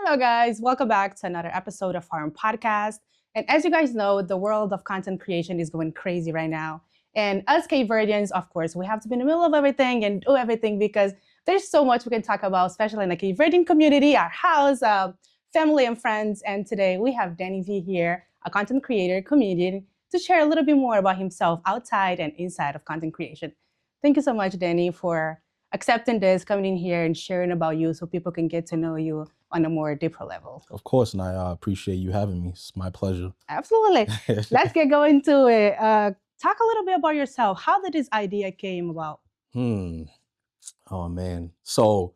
Hello, guys. Welcome back to another episode of our podcast. And as you guys know, the world of content creation is going crazy right now. And us Cape Verdeans, of course, we have to be in the middle of everything and do everything because there's so much we can talk about, especially in the Cape Verdean community, our house, family, and friends. And today we have DannyVee here, a content creator, comedian, to share a little bit more about himself outside and inside of content creation. Thank you so much, Danny, for accepting this, coming in here and sharing about you so people can get to know you on a more deeper level. Of course, and I appreciate you having me. It's my pleasure. Absolutely. Let's get going to it. Talk a little bit about yourself. How did this idea came about? Oh man. So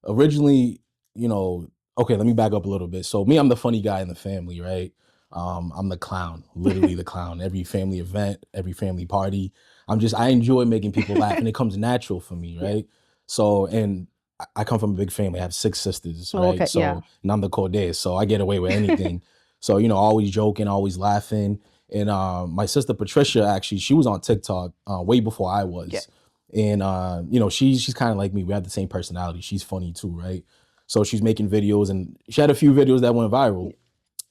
originally, okay, let me back up a little bit. So me, I'm the funny guy in the family, right? I'm the clown, literally the clown. Every family event, every family party, I enjoy making people laugh, and it comes natural for me, right? So, and I come from a big family. I have 6 sisters, right? Okay, so, yeah. and I'm the cordez, so I get away with anything. So, always joking, always laughing. And my sister Patricia, actually, she was on TikTok way before I was. Yeah. And she's kind of like me. We have the same personality. She's funny too, right? So she's making videos, and she had a few videos that went viral.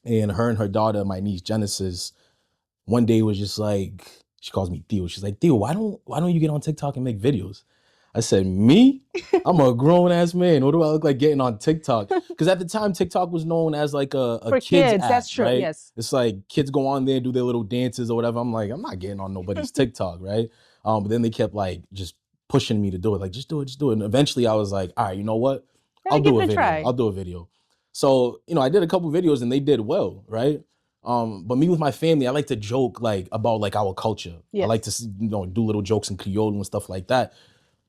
And her and her daughter, my niece Genesis, one day was just like, she calls me Theo. She's like, Theo, why don't you get on TikTok and make videos? I said, me? I'm a grown ass man. What do I look like getting on TikTok? Because at the time, TikTok was known as like a For kids app, that's true. right? Yes. It's like kids go on there, do their little dances or whatever. I'm like, I'm not getting on nobody's TikTok, right? But then they kept like just pushing me to do it. Like, just do it, just do it. And eventually I was like, all right, you know what? I'll do a video. I'll do a video. So, I did a couple videos and they did well, right? But me with my family, I like to joke like about like our culture. Yes. I like to do little jokes in Creole and stuff like that.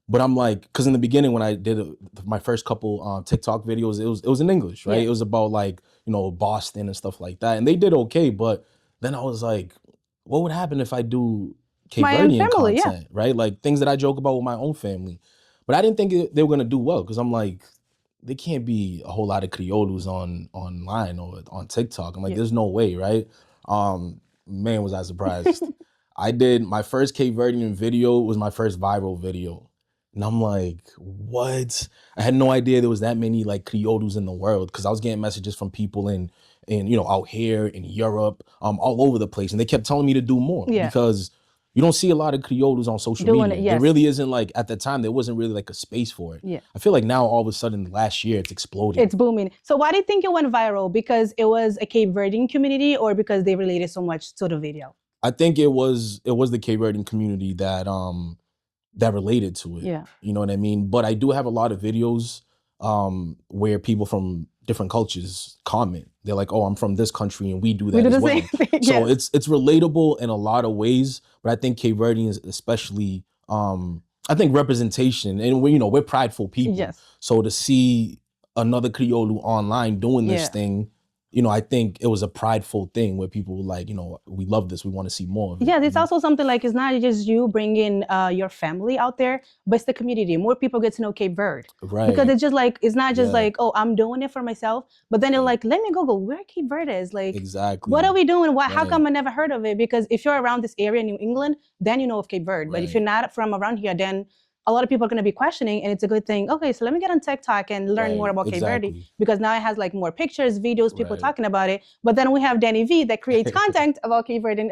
But I'm like, because in the beginning when I did my first couple TikTok videos, it was in English, right? Yeah. It was about like Boston and stuff like that, and they did okay. But then I was like, what would happen if I do Cape Verdean content, right? Like things that I joke about with my own family. But I didn't think they were gonna do well because I'm like, there can't be a whole lot of Criollos online or on TikTok. I'm like, there's no way, right? Man, was I surprised. I did my first Cape Verdean video was my first viral video. And I'm like, what? I had no idea there was that many like Criollos in the world because I was getting messages from people in out here in Europe, all over the place. And they kept telling me to do more because you don't see a lot of Criollos on social media. There really isn't like, at the time, there wasn't really like a space for it. Yeah. I feel like now all of a sudden last year it's exploding. It's booming. So why do you think it went viral? Because it was a Cape Verdean community or because they related so much to the video? I think it was the Cape Verdean community that related to it. Yeah. You know what I mean? But I do have a lot of videos where people from different cultures comment. They're like, oh, I'm from this country and we do that as well. So it's relatable in a lot of ways, but I think Cape Verdeans especially, I think representation, and we're prideful people. Yes. So to see another Criollo online doing this thing, I think it was a prideful thing where people were like, we love this. We want to see more of it. Yeah, it's also something like it's not just you bringing your family out there, but it's the community. More people get to know Cape Verde. Right. Because it's just like, it's not just like, oh, I'm doing it for myself. But then they're like, let me Google where Cape Verde is. Like, exactly. What are we doing? How come I never heard of it? Because if you're around this area in New England, then you know of Cape Verde. But if you're not from around here, then a lot of people are going to be questioning, and it's a good thing. Okay, so let me get on TikTok and learn more about Cape Verde, because now it has like more pictures, videos, people talking about it. But then we have DannyVee that creates content about Cape Verde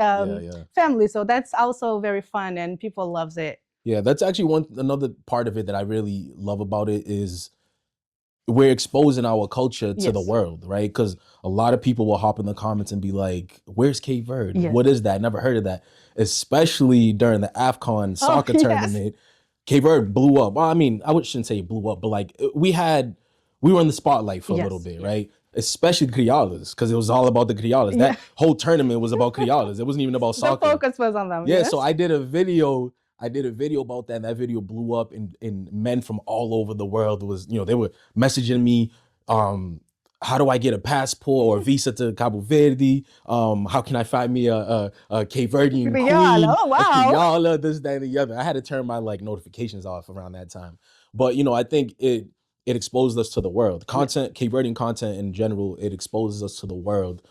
family. So that's also very fun and people loves it. Yeah, that's actually another part of it that I really love about it is we're exposing our culture to the world, right? Because a lot of people will hop in the comments and be like, where's Cape Verde? What is that? Never heard of that. Especially during the AFCON soccer tournament. Cape Verde blew up. Well, I mean, shouldn't say it blew up, but like we were in the spotlight for a little bit, right? Especially Criollas, because it was all about the Criollas. That whole tournament was about Criollas. It wasn't even about soccer. The focus was on them. Yeah, so I did a video about that, and that video blew up, and men from all over the world they were messaging me, how do I get a passport or a visa to Cape Verde? How can I find me a Cape Verdean queen? Oh, wow. Criollo, this, that, and the other. I had to turn my like notifications off around that time. But I think it exposed us to the world. Cape Verdean content in general, it exposes us to the world.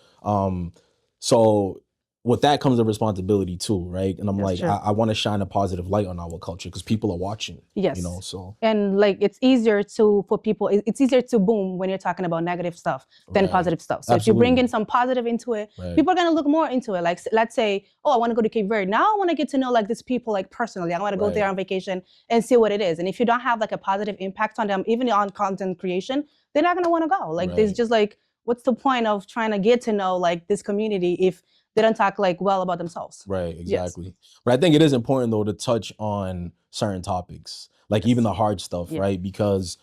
So with that comes a responsibility too, right? And I'm That's like, true. I want to shine a positive light on our culture because people are watching. Yes. You know, so. And like it's easier for people, it's easier to boom when you're talking about negative stuff than Right. positive stuff. So if you bring in some positive into it, people are gonna look more into it. Like let's say, oh, I want to go to Cape Verde. Now I want to get to know like these people like personally. I want to go there on vacation and see what it is. And if you don't have like a positive impact on them, even on content creation, they're not gonna want to go. Like there's just like, what's the point of trying to get to know like this community if they don't talk like well about themselves? Right, exactly. Yes. But I think it is important though to touch on certain topics, like even the hard stuff, right? Because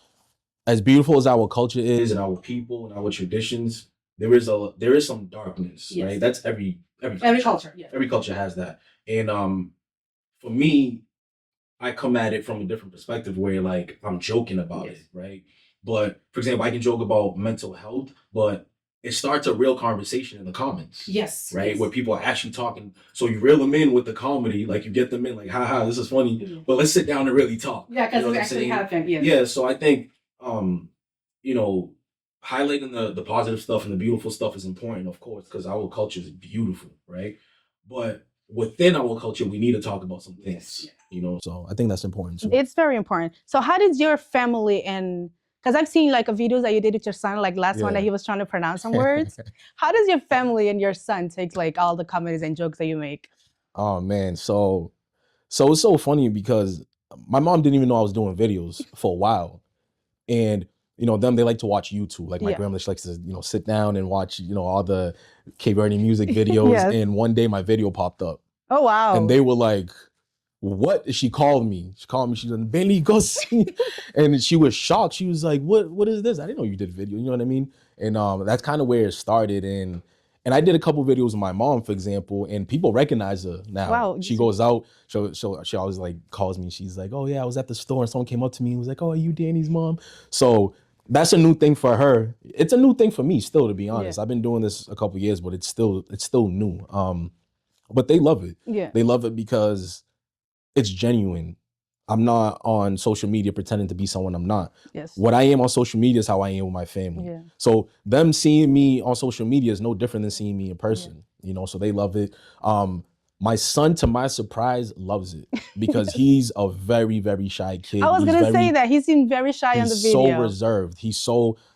as beautiful as our culture is and our people and our traditions, there is some darkness, right? That's every culture. Yeah. Every culture has that. And for me, I come at it from a different perspective where like I'm joking about it, right? But for example, I can joke about mental health, but it starts a real conversation in the comments. Yes. Right? Yes. Where people are actually talking. So you reel them in with the comedy, like you get them in like, haha, this is funny, but let's sit down and really talk. Yeah, because it actually happened. Yeah. Yeah. So I think you know, highlighting the positive stuff and the beautiful stuff is important, of course, because our culture is beautiful, right? But within our culture, we need to talk about some things, you know? So I think that's important too. It's very important. So how did your family and, because I've seen like a videos that you did with your son, like last one that he was trying to pronounce some words. How does your family and your son take like all the comedies and jokes that you make? Oh man, so it's so funny because my mom didn't even know I was doing videos for a while. And you know, they like to watch YouTube. Like my grandmother, she likes to, you know, sit down and watch, you know, all the Cape Verdean music videos. And one day my video popped up. Oh, wow. And they were like, what? She called me. She's like, Benny, go see. And she was shocked. She was like, what is this? I didn't know you did video. You know what I mean? And that's kind of where it started. And I did a couple videos with my mom, for example, and people recognize her now. Wow. She goes out, she always like calls me. She's like, oh yeah, I was at the store and someone came up to me and was like, oh, are you Danny's mom? So that's a new thing for her. It's a new thing for me still, to be honest. I've been doing this a couple years, but it's still new. But they love it. Yeah. They love it because it's genuine. I'm not on social media pretending to be someone I'm not. Yes. What I am on social media is how I am with my family. Yeah. So them seeing me on social media is no different than seeing me in person. You know, so they love it. My son, to my surprise, loves it because he's a very, very shy kid. I was gonna say that he seemed very shy on the video. He's so reserved.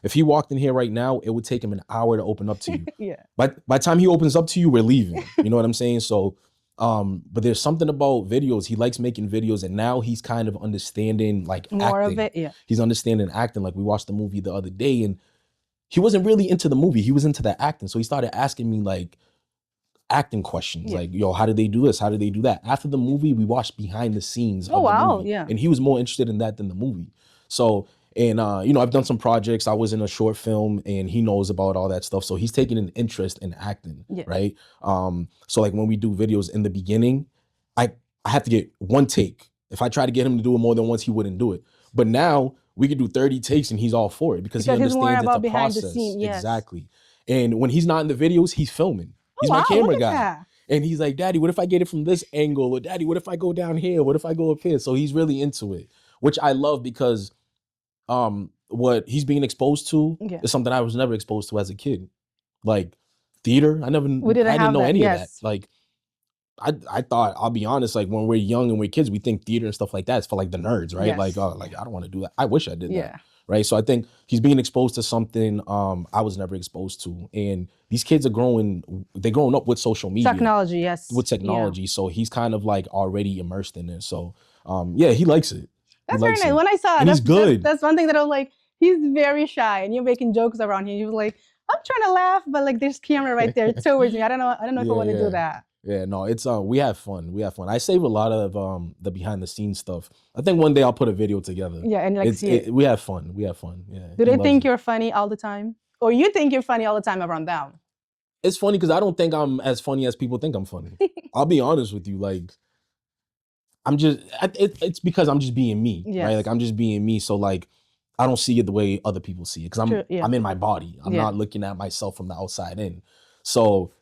If he walked in here right now, it would take him an hour to open up to you. Yeah. By the time he opens up to you, we're leaving. You know what I'm saying? So but there's something about videos. He likes making videos, and now he's kind of understanding like more acting. Of it. Yeah. He's understanding acting. Like we watched the movie the other day, and he wasn't really into the movie. He was into the acting. So he started asking me like acting questions, like, yo, how did they do this? How did they do that? After the movie, we watched behind the scenes of the movie. Yeah. And he was more interested in that than the movie. So, and you know, I've done some projects. I was in a short film and he knows about all that stuff. So he's taking an interest in acting, right? So like when we do videos in the beginning, I have to get one take. If I try to get him to do it more than once, he wouldn't do it. But now we could do 30 takes and he's all for it because he understands it's a process. Exactly. And when he's not in the videos, he's filming. He's my camera guy. That. And he's like, Daddy, what if I get it from this angle? Or Daddy, what if I go down here? What if I go up here? So he's really into it, which I love because what he's being exposed to is something I was never exposed to as a kid. Like theater, I didn't know any of that. Like I thought, I'll be honest, like when we're young and we're kids, we think theater and stuff like that is for like the nerds, right? Yes. Like, oh, like I don't want to do that. I wish I did that. Right. So I think he's being exposed to something I was never exposed to. And these kids are growing up with social media. Technology, yes. With technology. Yeah. So he's kind of like already immersed in it. So yeah, he likes it. That's very nice. When I saw it, he's good. That's one thing that I was like, he's very shy and you're making jokes around him. He was like, I'm trying to laugh, but like there's camera right there towards me. I don't know if I want to do that. Yeah, no, it's we have fun. We have fun. I save a lot of the behind the scenes stuff. I think one day I'll put a video together. Yeah, and like see it. We have fun. We have fun. Yeah. Do they think you're funny all the time? Or you think you're funny all the time around them? It's funny because I don't think I'm as funny as people think I'm funny. I'll be honest with you. Like, it's because I'm just being me, right? Like I'm just being me. So like, I don't see it the way other people see it because I'm in my body. I'm not looking at myself from the outside in. So,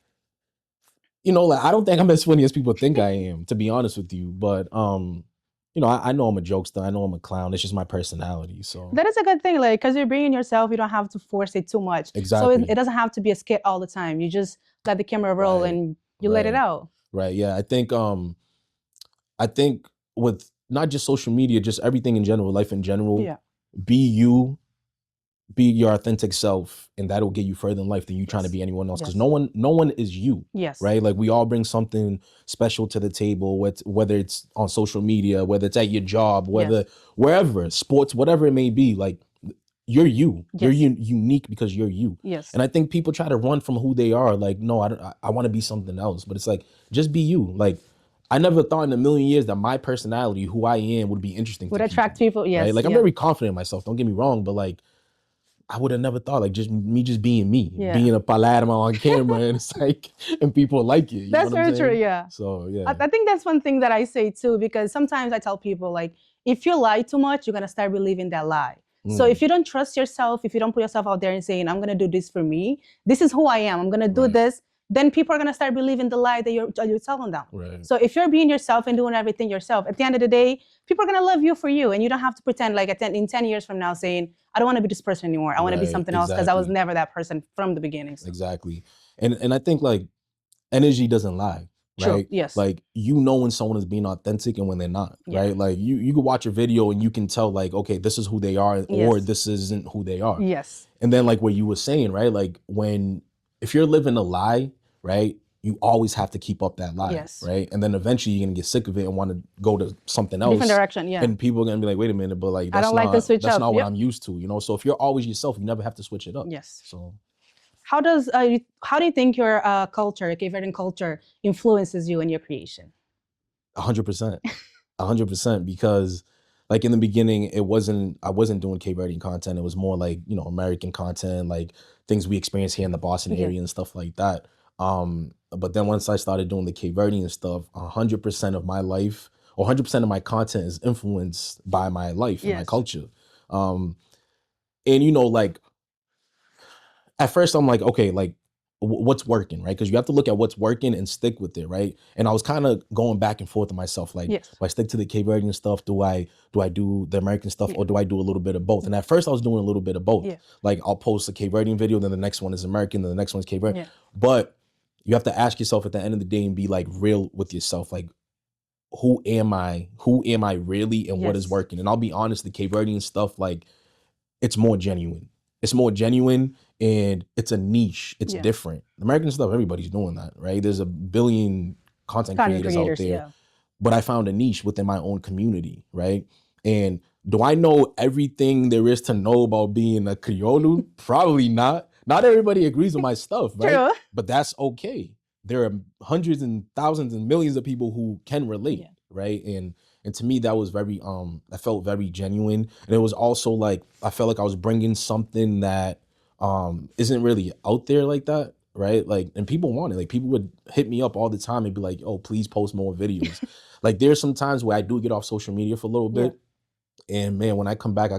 you know, like I don't think I'm as funny as people think I am, to be honest with you. But you know, I know I'm a jokester. I know I'm a clown. It's just my personality. So that is a good thing, like, because you're being yourself. You don't have to force it too much. Exactly. So it doesn't have to be a skit all the time. You just let the camera roll and You let it out. Right. Yeah. I think with not just social media, just everything in general, life in general, be you, be your authentic self, and that'll get you further in life than you trying to be anyone else. Because no one is you. Right. Like we all bring something special to the table, whether it's on social media, whether it's at your job, whether wherever, sports, whatever it may be, like you're you. You're unique because you're you. And I think people try to run from who they are. Like, no, I want to be something else. But it's like, just be you. Like, I never thought in a million years that my personality, who I am, would be interesting. Would attract people. Yes. Right? Like, I'm very confident in myself. Don't get me wrong. But like, I would have never thought, like, just being me, being a palermo on camera, and it's like, and people like it. That's very true, yeah. So, yeah. I think that's one thing that I say too, because sometimes I tell people, like, if you lie too much, you're going to start believing that lie. So if you don't trust yourself, if you don't put yourself out there and saying, I'm going to do this for me, this is who I am, I'm going to do this, then people are going to start believing the lie that you're telling them. So if you're being yourself and doing everything yourself, at the end of the day, people are going to love you for you. And you don't have to pretend like in 10 years from now saying, I don't want to be this person anymore. I want to be something else because I was never that person from the beginning. So. Exactly. And I think like energy doesn't lie. Right? Yes. Like, you know when someone is being authentic and when they're not, right? Like you could watch a video and you can tell like, okay, this is who they are or this isn't who they are. Yes. And then like what you were saying, right? Like if you're living a lie, right? You always have to keep up that lie, right? And then eventually you're gonna get sick of it and want to go to something else. Different direction, And people are gonna be like, wait a minute, but like, I don't like to switch up. That's not what I'm used to, you know? So if you're always yourself, you never have to switch it up. Yes. So. How do you think your culture, Cape Verdean culture, influences you in your creation? 100%, 100%. Because like in the beginning, I wasn't doing Cape Verdean content. It was more like, you know, American content, like things we experience here in the Boston area and stuff like that. But then once I started doing the Cape Verdean stuff, 100% of my life, or 100% of my content is influenced by my life and my culture. And you know, like, at first I'm like, okay, like what's working, right? Because you have to look at what's working and stick with it, right? And I was kind of going back and forth with myself, like, do I stick to the Cape Verdean stuff? Do I do the American stuff, or do I do a little bit of both? And at first I was doing a little bit of both. Like I'll post a Cape Verdean video, then the next one is American, then the next one is Cape Verdean. But you have to ask yourself at the end of the day and be like real with yourself, like, who am I? Who am I really, and what is working? And I'll be honest, the Cape Verdean stuff, like, it's more genuine. It's more genuine, and it's a niche. It's different. American stuff, everybody's doing that, right? There's a billion content creators out there. But I found a niche within my own community, right? And do I know everything there is to know about being a Criollo? Probably not. Not everybody agrees with my stuff, right? True. But that's okay. There are hundreds and thousands and millions of people who can relate, right? And to me, that was very, I felt very genuine. And it was also like, I felt like I was bringing something that isn't really out there like that, right? Like, and people want it. Like, people would hit me up all the time and be like, oh, please post more videos. Like, there's some times where I do get off social media for a little bit. And man, when I come back,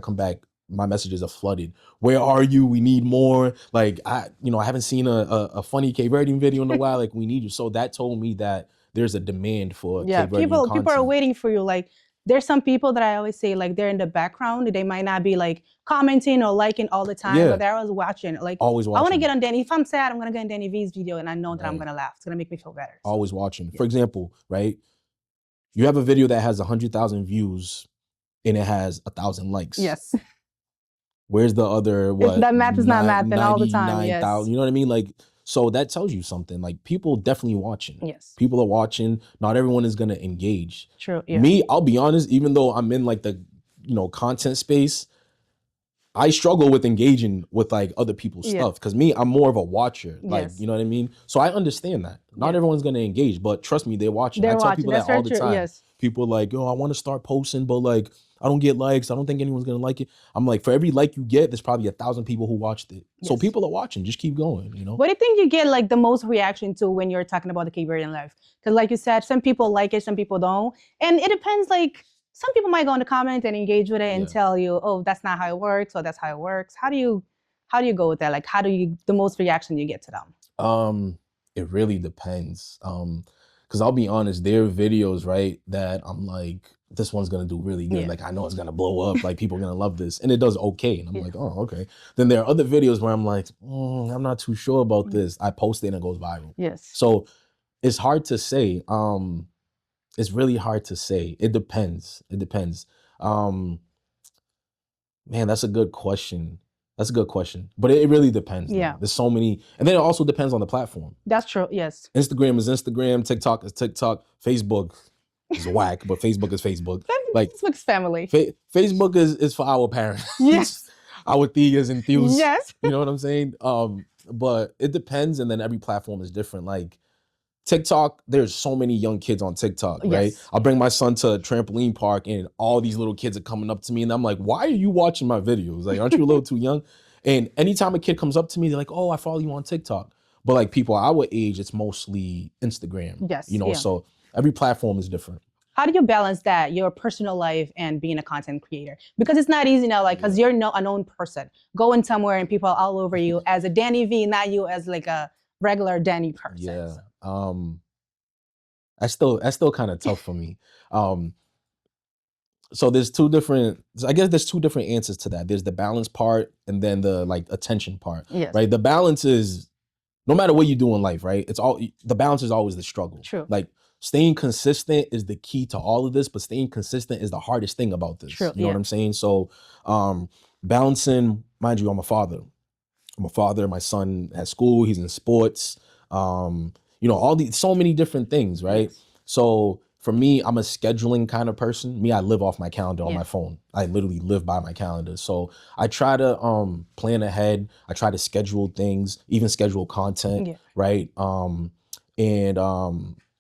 my messages are flooded. Where are you? We need more. Like, I haven't seen a funny Cape Verdean video in a while. Like, we need you. So that told me that there's a demand for Cape Verdean content. People are waiting for you. Like, there's some people that I always say, like, they're in the background. They might not be like commenting or liking all the time, but they're always watching. Like, always watching. I want to get on Danny. If I'm sad, I'm gonna get on DannyVee's video, and I know that I'm gonna laugh. It's gonna make me feel better. So. Always watching. For example, right? You have a video that has 100,000 views and it has 1,000 likes. Yes. Where's the other what? That math is not mathing all the time. Yes. You know what I mean? Like, so that tells you something. Like, people definitely watching. Yes. People are watching. Not everyone is gonna engage. True. Yeah. Me, I'll be honest, even though I'm in like the, content space, I struggle with engaging with like other people's stuff. Because me, I'm more of a watcher. Like, you know what I mean? So I understand that. Not everyone's gonna engage, but trust me, they're watching. I tell people that all the time. Yes. People are like, I want to start posting, but like, I don't get likes. I don't think anyone's gonna like it. I'm like, for every like you get, there's probably 1,000 people who watched it. So people are watching. Just keep going. What do you think you get like the most reaction to when you're talking about the Cape Verdean life? Because like you said, some people like it, some people don't, and it depends. Like, some people might go in the comment and engage with it and tell you, oh, that's not how it works, or that's how it works. How do you go with that? Like, the most reaction you get to them? It really depends. Because I'll be honest, there are videos, right, that I'm like, this one's gonna do really good. Like, I know it's gonna blow up. Like, people are gonna love this, and it does okay. And I'm like, oh, okay. Then there are other videos where I'm like, I'm not too sure about this. I post it and it goes viral. Yes. So It's hard to say. It's really hard to say. It depends. It depends. Man, that's a good question. That's a good question. But it really depends. Yeah. Though. There's so many. And then it also depends on the platform. That's true. Yes. Instagram is Instagram. TikTok is TikTok. Facebook is whack, but Facebook is Facebook. Like Facebook's family. Facebook is for our parents. Yes. Our tias and tios. Yes. You know what I'm saying? But it depends, and then every platform is different. Like TikTok, there's so many young kids on TikTok, right? Yes. I'll bring my son to a trampoline park and all these little kids are coming up to me and I'm like, why are you watching my videos? Like, aren't you a little too young? And anytime a kid comes up to me, they're like, oh, I follow you on TikTok. But like people our age, it's mostly Instagram. Yes. You know, so every platform is different. How do you balance that, your personal life and being a content creator? Because it's not easy now, like, because you're a known person. Going somewhere and people are all over you as a DannyVee, not you as like a regular Danny person. Yeah. That's still kind of tough for me. So there's two different answers to that. There's the balance part and then the like attention part. Yes. Right. The balance is no matter what you do in life, right? The balance is always the struggle. True. Like staying consistent is the key to all of this, but staying consistent is the hardest thing about this. True. You know what I'm saying? So balancing, mind you, I'm a father. My son has school, he's in sports, you know, so many different things, right? Yes. So for me, I'm a scheduling kind of person. I live off my calendar on my phone. I literally live by my calendar. So I try to plan ahead. I try to schedule things, even schedule content, right?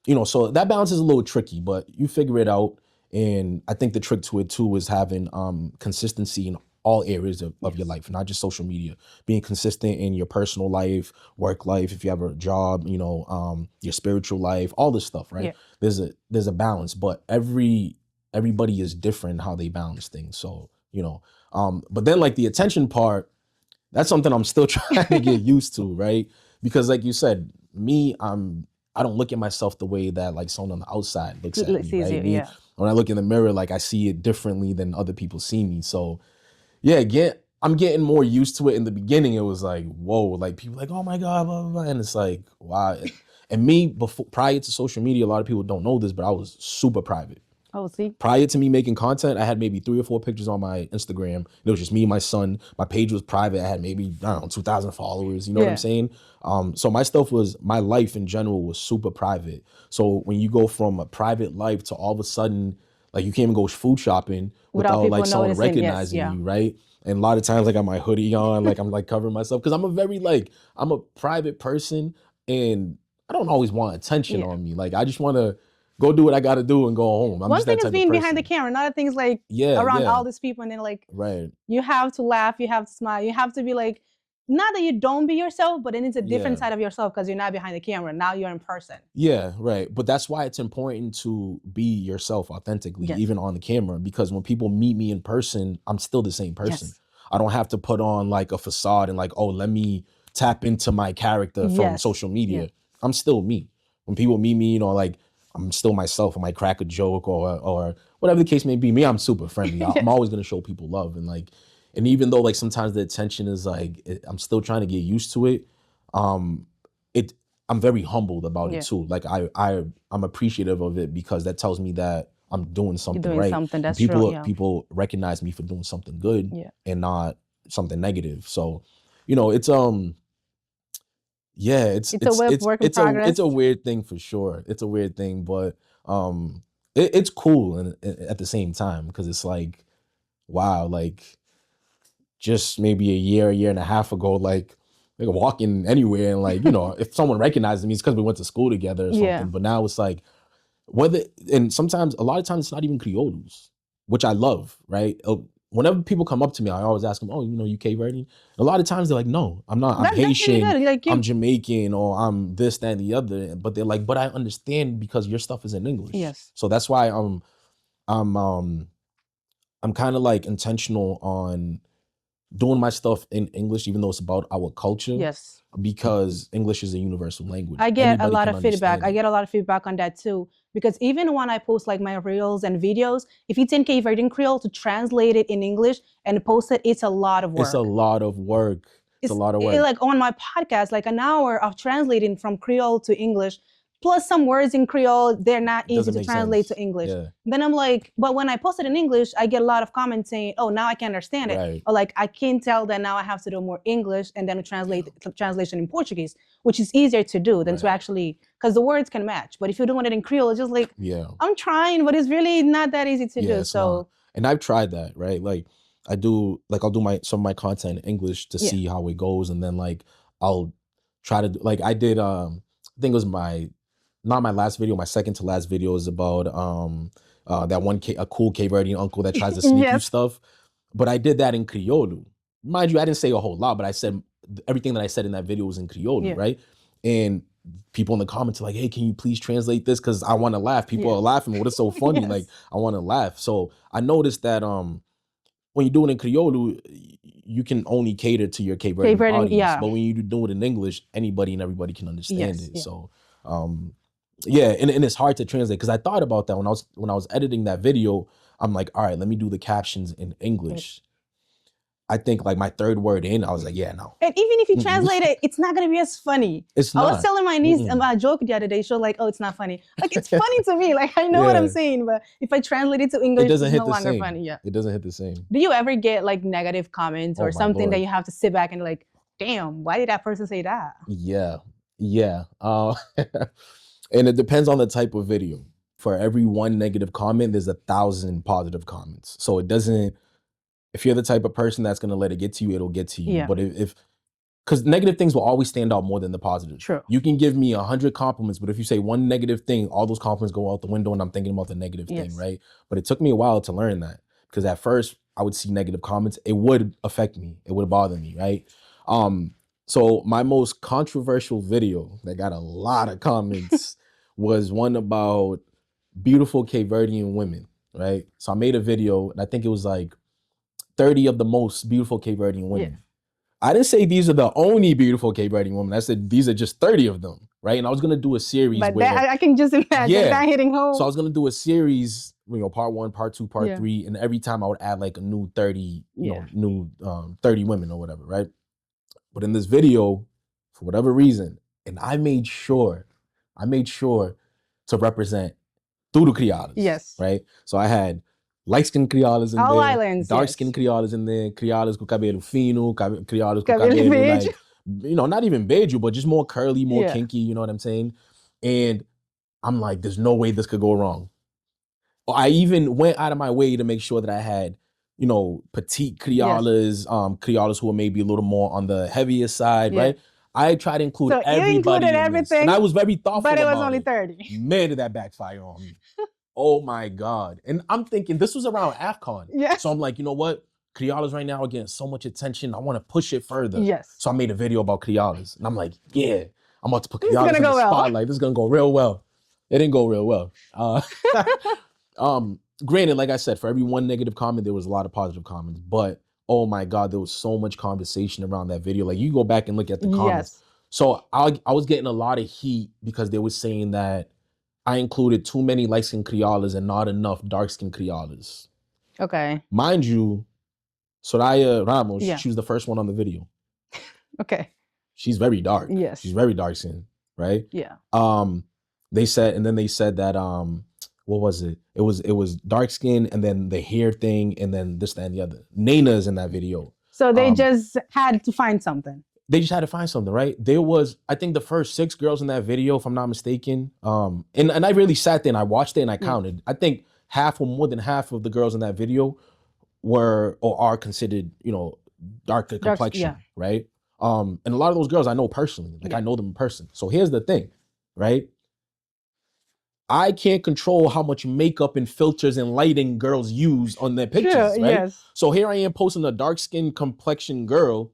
You know, so that balance is a little tricky, but you figure it out. And I think the trick to it too is having consistency in all areas of your life, not just social media. Being consistent in your personal life, work life, if you have a job, you know, your spiritual life, all this stuff, right? Yeah. There's a balance, but everybody is different how they balance things. So, you know, but then like the attention part, that's something I'm still trying to get used to, right? Because like you said, I don't look at myself the way that like someone on the outside looks at me, right? When I look in the mirror, like I see it differently than other people see me. So yeah, I'm getting more used to it. In the beginning, it was like, whoa, like people like, oh my God, blah, blah, blah. And it's like, wow. And me, prior to social media, a lot of people don't know this, but I was super private. Oh, see? Prior to me making content, I had maybe 3 or 4 pictures on my Instagram. It was just me and my son. My page was private. I had maybe, I don't know, 2,000 followers. You know what I'm saying? So my life in general was super private. So when you go from a private life to all of a sudden, like you can't even go food shopping without like someone recognizing you, right? And a lot of times I got my hoodie on, like I'm like covering myself because I'm a private person and I don't always want attention on me. Like I just want to go do what I got to do and go home. One thing is being behind the camera, another thing is like around all these people and then like you have to laugh, you have to smile, you have to be like, not that you don't be yourself, but then it's a different side of yourself because you're not behind the camera. Now you're in person. Yeah, right. But that's why it's important to be yourself authentically, even on the camera, because when people meet me in person, I'm still the same person. I don't have to put on like a facade and like, oh, let me tap into my character from social media. I'm still me. When people meet me, you know, like I'm still myself. I might crack a joke or whatever the case may be. Me, I'm super friendly. I'm always going to show people love. And like, and even though like sometimes the attention is like, I'm still trying to get used to it. I'm very humbled about it too. Like I'm appreciative of it because that tells me that I'm doing something right. Something that's people recognize me for doing something good and not something negative. So, you know, it's a work in progress. It's a weird thing for sure. It's a weird thing, but it's cool and at the same time because it's like, wow, like just maybe a year and a half ago, like walking anywhere and like, you know, if someone recognizes me, it's because we went to school together or something. But now it's like a lot of times it's not even criollos, which I love, right? Whenever people come up to me, I always ask them, oh, you know, you Cape Verdean? A lot of times they're like, no, I'm not. I'm Haitian, like I'm Jamaican, or I'm this, that, and the other. But they're like, but I understand because your stuff is in English. Yes. So that's why I'm kind of like intentional on doing my stuff in English, even though it's about our culture. Yes. Because English is a universal language. I get a lot of feedback. I get a lot of feedback on that too. Because even when I post like my reels and videos, if it's in Cape Verdean Creole, to translate it in English and post it, it's a lot of work. It's a lot of work. It's a lot of work. Like on my podcast, like an hour of translating from Creole to English, Plus some words in Creole, they're not easy Doesn't to make translate sense. to English. Yeah. Then I'm like, but when I post it in English, I get a lot of comments saying, oh, now I can understand it. Right. Or like, I can tell that now I have to do more English and then translation in Portuguese, which is easier to do than to actually, because the words can match. But if you're doing it in Creole, it's just like, I'm trying, but it's really not that easy to do. So, not. And I've tried that, right? Like I'll do some of my content in English to see how it goes. And then like, I'll try to do, like I did, I think it was not my last video, my second to last video is about that one a cool Cape Verdean uncle that tries to sneak you stuff. But I did that in Criollo. Mind you, I didn't say a whole lot, but I said everything that I said in that video was in Criollo, right? And people in the comments are like, hey, can you please translate this? Because I want to laugh. People are laughing. What is so funny? Like, I want to laugh. So I noticed that when you do it in Criollo, you can only cater to your Cape Verdean audience. But when you do it in English, anybody and everybody can understand it. So and it's hard to translate, because I thought about that when I was editing that video. I'm like, all right, let me do the captions in English. I think like my third word in, I was like, yeah, no. And even if you translate it, it's not gonna be as funny. It's not. I was telling my niece a joke the other day. She was like, oh, it's not funny. Like, it's funny to me. Like, I know what I'm saying, but if I translate it to English, it's no longer funny. Yeah. It doesn't hit the same. Do you ever get like negative comments or something that you have to sit back and like, damn, why did that person say that? Yeah. And it depends on the type of video. For every one negative comment, there's 1,000 positive comments. So it doesn't, if you're the type of person that's going to let it get to you, it'll get to you. But because negative things will always stand out more than the positive. True. You can give me 100 compliments, but if you say one negative thing, all those compliments go out the window and I'm thinking about the negative thing, right? But it took me a while to learn that, because at first I would see negative comments. It would affect me. It would bother me, right? So my most controversial video that got a lot of comments was one about beautiful Cape Verdean women, right? So I made a video, and I think it was like 30 of the most beautiful Cape Verdean women. I didn't say these are the only beautiful Cape Verdean women. I said these are just 30 of them, right? And I was gonna do a series. But I can just imagine that hitting home. So I was gonna do a series, part 1, part 2, part 3, and every time I would add like a new 30, new 30 women or whatever, right? But in this video, for whatever reason, and I made sure to represent tudo criadas. Right? So I had light-skinned criadas in all there, islands, dark-skinned criadas in there, criadas com cabelo fino, criadas com cabelo like, not even beige, but just more curly, more kinky, you know what I'm saying? And I'm like, there's no way this could go wrong. I even went out of my way to make sure that I had, petite criadas, criadas who were maybe a little more on the heavier side, right? I tried to include everybody. You included everything, and I was very thoughtful. But it was only 30. Man, did that backfire on me? Oh my God! And I'm thinking this was around AFCON. So I'm like, you know what? Criadas right now are getting so much attention. I want to push it further. So I made a video about criadas, and I'm like, yeah, I'm about to put criadas in the spotlight. This is gonna go real well. It didn't go real well. Granted, like I said, for every one negative comment, there was a lot of positive comments. But oh my God, there was so much conversation around that video. Like, you go back and look at the comments. So I was getting a lot of heat because they were saying that I included too many light-skinned criadas and not enough dark-skinned criadas. Okay. Mind you, Soraya Ramos, she was the first one on the video. Okay. She's very dark. Yes. She's very dark-skinned, right? Yeah. They said that what was it? It was dark skin, and then the hair thing, and then this, that, and the other. Nana's in that video. So they just had to find something. They just had to find something, right? There was, I think, the first 6 girls in that video, if I'm not mistaken. And I really sat there and I watched it and I counted. I think half or more than half of the girls in that video were or are considered, darker complexion, right? And a lot of those girls I know personally. Like, I know them in person. So here's the thing, right? I can't control how much makeup and filters and lighting girls use on their pictures, right? So here I am posting a dark-skinned complexion girl,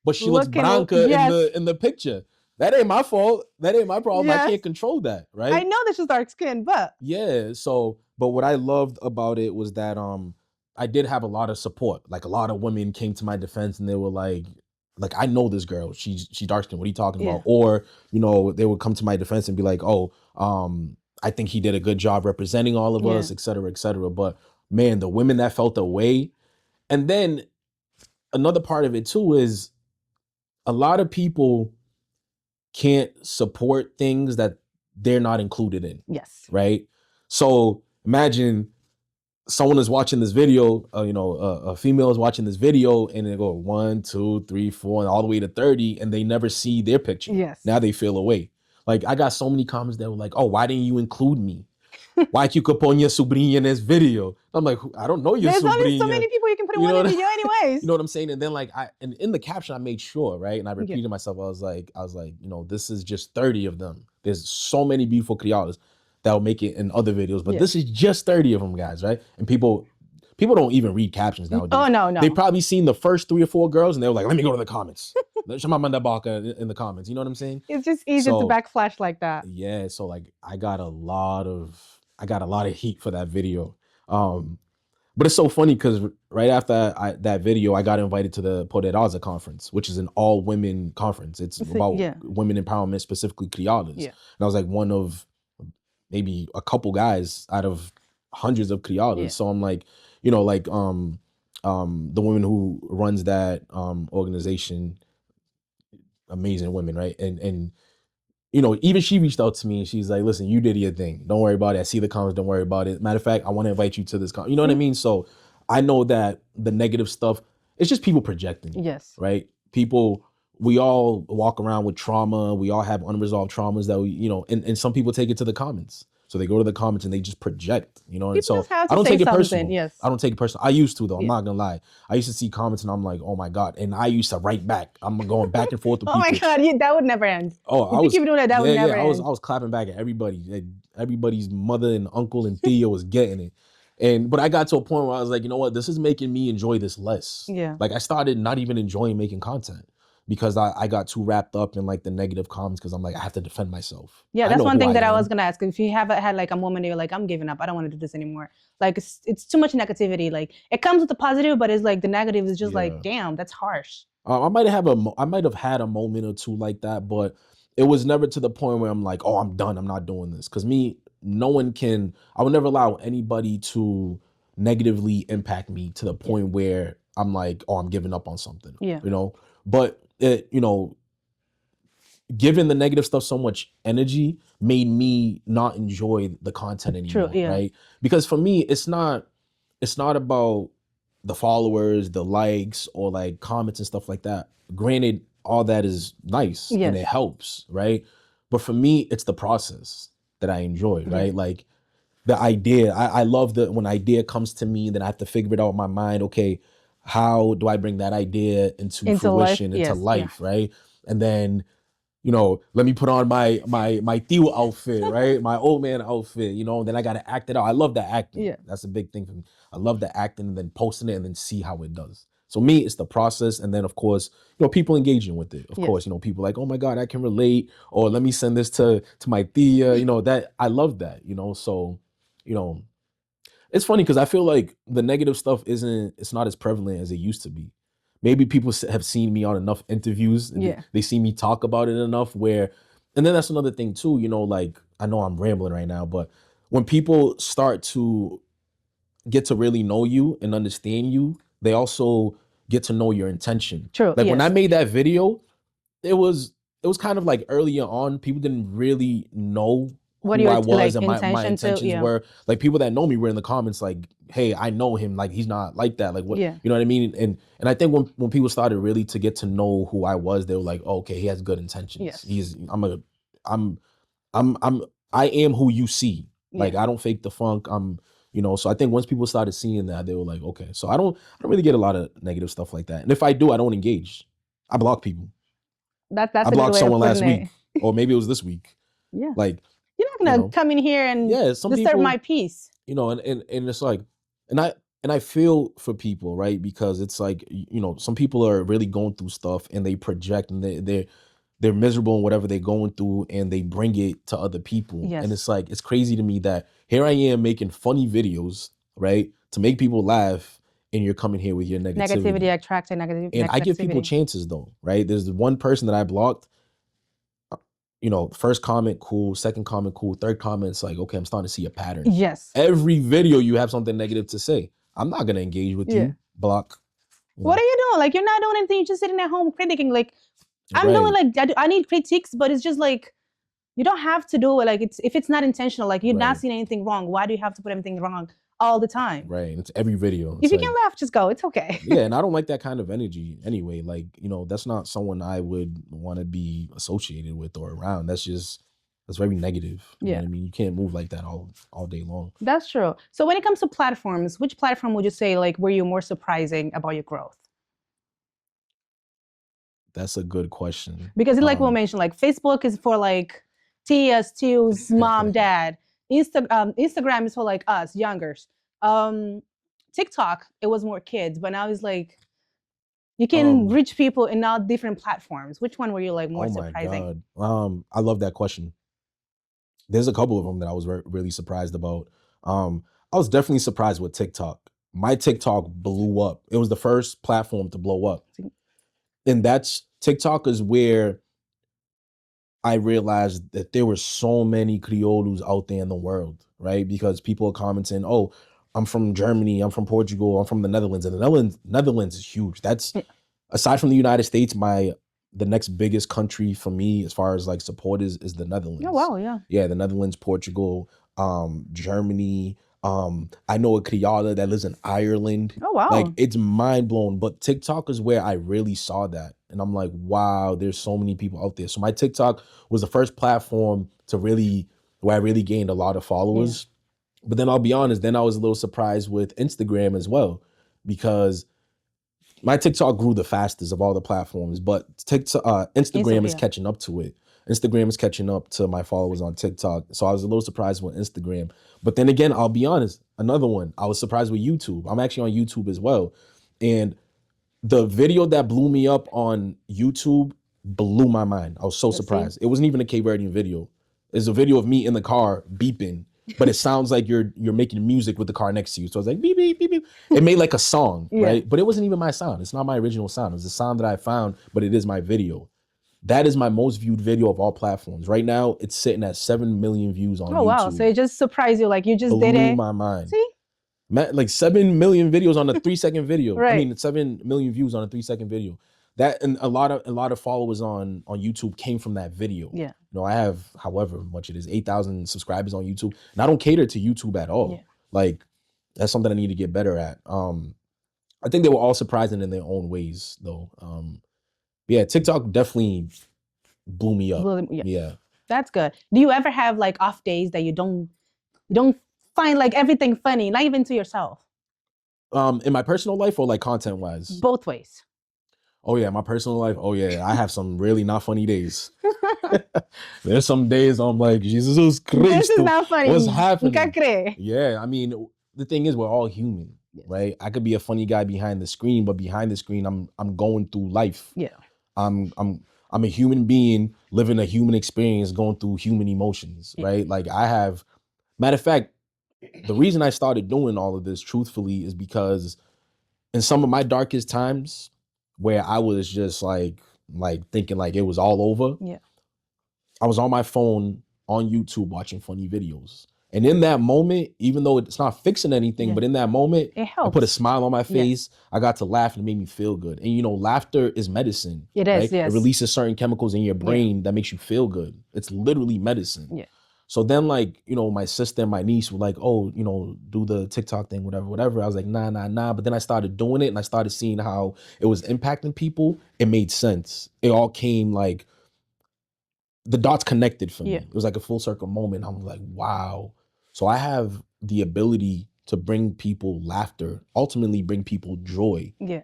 but she looks branca in the picture. That ain't my fault. That ain't my problem. I can't control that, right? I know that she's dark-skinned, but but what I loved about it was that I did have a lot of support. Like, a lot of women came to my defense and they were like, I know this girl. She's dark-skinned. What are you talking about? Or, they would come to my defense and be like, oh, I think he did a good job representing all of us, et cetera, et cetera. But man, the women that felt the way. And then another part of it too is a lot of people can't support things that they're not included in. Yes. Right. So imagine someone is watching this video, a female is watching this video, and they go 1, 2, 3, 4, and all the way to 30, and they never see their picture. Yes. Now they feel away. Like, I got so many comments that were like, "Oh, why didn't you include me? Why you could put your sobrinha in this video?" I'm like, I don't know your sobrinha. There's only so many people you can put in one video anyways. You know what I'm saying? And then like and in the caption I made sure, right? And I repeated myself. I was like, this is just 30 of them. There's so many beautiful criadas that will make it in other videos, but this is just 30 of them, guys, right? And people don't even read captions nowadays. Oh, no. They've probably seen the first 3 or 4 girls and they were like, let me go to the comments. In the comments. You know what I'm saying? It's just easy to backflash like that. Yeah. So like I got a lot of heat for that video. But it's so funny because right after that video, I got invited to the Poderosa conference, which is an all-women conference. It's about women empowerment, specifically criadas. Yeah. And I was like one of maybe a couple guys out of hundreds of criadas. Yeah. So I'm like, the woman who runs that organization, amazing women, right? And even she reached out to me and she's like, listen, you did your thing. Don't worry about it. I see the comments. Don't worry about it. Matter of fact, I want to invite you to this You know what I mean? So I know that the negative stuff, it's just people projecting. Yes. Right? We all walk around with trauma. We all have unresolved traumas that and some people take it to the comments. So they go to the comments and they just project, and so I don't take it personal. Yes. I don't take it personal. I used to, though. I'm not gonna lie. I used to see comments and I'm like, oh my God. And I used to write back. I'm going back and forth with people. Oh my God, that would never end. Oh, you keep doing that would never end. I was clapping back at everybody. Everybody's mother and uncle and Theo was getting it. But I got to a point where I was like, you know what? This is making me enjoy this less. Yeah. Like I started not even enjoying making content, because I got too wrapped up in like the negative comments, because I'm like, I have to defend myself. Yeah, that's one thing that I was gonna ask. If you haven't had like a moment you're like, I'm giving up, I don't want to do this anymore. Like it's too much negativity. Like it comes with the positive, but it's like the negative is just like, damn, that's harsh. I might have had a moment or two like that, but it was never to the point where I'm like, oh, I'm done, I'm not doing this. Because I would never allow anybody to negatively impact me to the point where I'm like, oh, I'm giving up on something. Yeah. But giving the negative stuff so much energy made me not enjoy the content anymore. True, yeah. Right? Because for me, it's not about the followers, the likes, or like comments and stuff like that. Granted, all that is nice and it helps, right? But for me, it's the process that I enjoy, right? Like the idea. I love when idea comes to me, then I have to figure it out in my mind. Okay, how do I bring that idea into fruition, into life, right? And then, let me put on my Theo outfit, right? My old man outfit, then I got to act it out. I love the acting. Yeah. That's a big thing for me. I love the acting and then posting it and then see how it does. So me, it's the process. And then of course, people engaging with it. Of course, people like, oh my God, I can relate. Or let me send this to my Thea, that I love that, so, it's funny because I feel like the negative stuff it's not as prevalent as it used to be. Maybe people have seen me on enough interviews. And they see me talk about it enough and then that's another thing too, like, I know I'm rambling right now, but when people start to get to really know you and understand you, they also get to know your intention. True. Like when I made that video, it was kind of like earlier on, people didn't really know who I was and my intentions were. Like people that know me were in the comments like, hey, I know him, like he's not like that. Like what you know what I mean? And I think when people started really to get to know who I was, they were like, oh, okay, he has good intentions. Yes. I am who you see. Like I don't fake the funk. So I think once people started seeing that, they were like, okay. So I don't really get a lot of negative stuff like that. And if I do, I don't engage. I block people. That's I blocked someone last week, or maybe it was this week. Yeah. Like you're not gonna come in here and disturb my peace. And it's like, and I feel for people, right? Because it's like, some people are really going through stuff and they project and they're miserable in whatever they're going through and they bring it to other people. Yes. And it's like, it's crazy to me that here I am making funny videos, right? To make people laugh, and you're coming here with your negativity. Negativity attracts negativity. And I give people chances though, right? There's one person that I blocked. First comment, cool. Second comment, cool. Third comment, it's like, okay, I'm starting to see a pattern. Yes. Every video you have something negative to say. I'm not gonna engage with you. Block. What are you doing? Like you're not doing anything. You're just sitting at home critiquing. Like I'm doing like I need critiques, but it's just like, You don't have to do it. Like, if it's not intentional, like you're not Right. seeing anything wrong, why do you have to put anything wrong all the time? Right. It's every video. If It's you like, can laugh, just go. It's okay. yeah, and I don't like that kind of energy anyway. Like, you know, that's not someone I would want to be associated with or around. That's very negative. You know what I mean? You can't move like that all day long. That's true. So when it comes to platforms, which platform would you say, like, were you more surprising about your growth? That's a good question. Because like we'll mention, like Facebook is for like Tia, Stu's mom, dad. Instagram is for like us, youngers. TikTok, it was more kids, but now it's like you can reach people in all different platforms. Which one were you like more surprising? Oh my God. I love that question. There's a couple of them that I was really surprised about. I was definitely surprised with TikTok. My TikTok blew up. It was the first platform to blow up. And TikTok is where I realized that there were so many criollos out there in the world, right? Because people are commenting, oh, I'm from Germany, I'm from Portugal, I'm from the Netherlands. And the Netherlands is huge. That's, aside from the United States, the next biggest country for me as far as like support is the Netherlands. Oh, wow, yeah. Yeah, the Netherlands, Portugal, Germany. I know a Criolla that lives in Ireland. Oh, wow. Like, it's mind blowing. But TikTok is where I really saw that. And I'm like, wow, there's so many people out there. So my TikTok was the first platform where I really gained a lot of followers. Yeah. But then I'll be honest, then I was a little surprised with Instagram as well, because my TikTok grew the fastest of all the platforms, but Instagram is catching up to it. Instagram is catching up to my followers on TikTok. So I was a little surprised with Instagram. But then again, I'll be honest, another one, I was surprised with YouTube. I'm actually on YouTube as well. And the video that blew me up on YouTube blew my mind. I was so surprised. It wasn't even a Cape Verdean video. It's a video of me in the car beeping, but it sounds like you're making music with the car next to you. So I was like, beep, beep, beep, beep. It made like a song, right? But it wasn't even my sound. It's not my original sound. It was a sound that I found, but it is my video. That is my most viewed video of all platforms. Right now, it's sitting at 7 million views on YouTube. Oh, wow. So it just surprised you. Like, you just did it. Blew my mind. See? Like 7 million videos on a 3-second video. Right. I mean, 7 million views on a 3-second video. That, and a lot of followers on YouTube came from that video. Yeah. You know, I have, however much it is, 8,000 subscribers on YouTube, and I don't cater to YouTube at all. Yeah. Like, that's something I need to get better at. I think they were all surprising in their own ways, though. Yeah, TikTok definitely blew me up. Yeah. That's good. Do you ever have like off days that you don't find like everything funny, not even to yourself? In my personal life or like content wise? Both ways. Oh yeah, my personal life. Oh yeah, I have some really not funny days. There's some days I'm like, Jesus Christ, this is not funny. What's happening? Yeah, I mean, the thing is, we're all human, right? I could be a funny guy behind the screen, but behind the screen, I'm going through life. Yeah. I'm a human being living a human experience, going through human emotions, right? Like matter of fact, the reason I started doing all of this truthfully is because in some of my darkest times where I was just like thinking like it was all over. Yeah. I was on my phone on YouTube watching funny videos. And in that moment, even though it's not fixing anything, but in that moment, it helps. I put a smile on my face. I got to laugh and it made me feel good. And you know, laughter is medicine. It is, right? Yes. It releases certain chemicals in your brain that makes you feel good. It's literally medicine. Yeah. So then like, you know, my sister and my niece were like, oh, you know, do the TikTok thing, whatever. I was like, nah. But then I started doing it and I started seeing how it was impacting people. It made sense. It all came like, the dots connected for me. It was like a full circle moment. I'm like, wow. So I have the ability to bring people laughter, ultimately bring people joy. Yeah.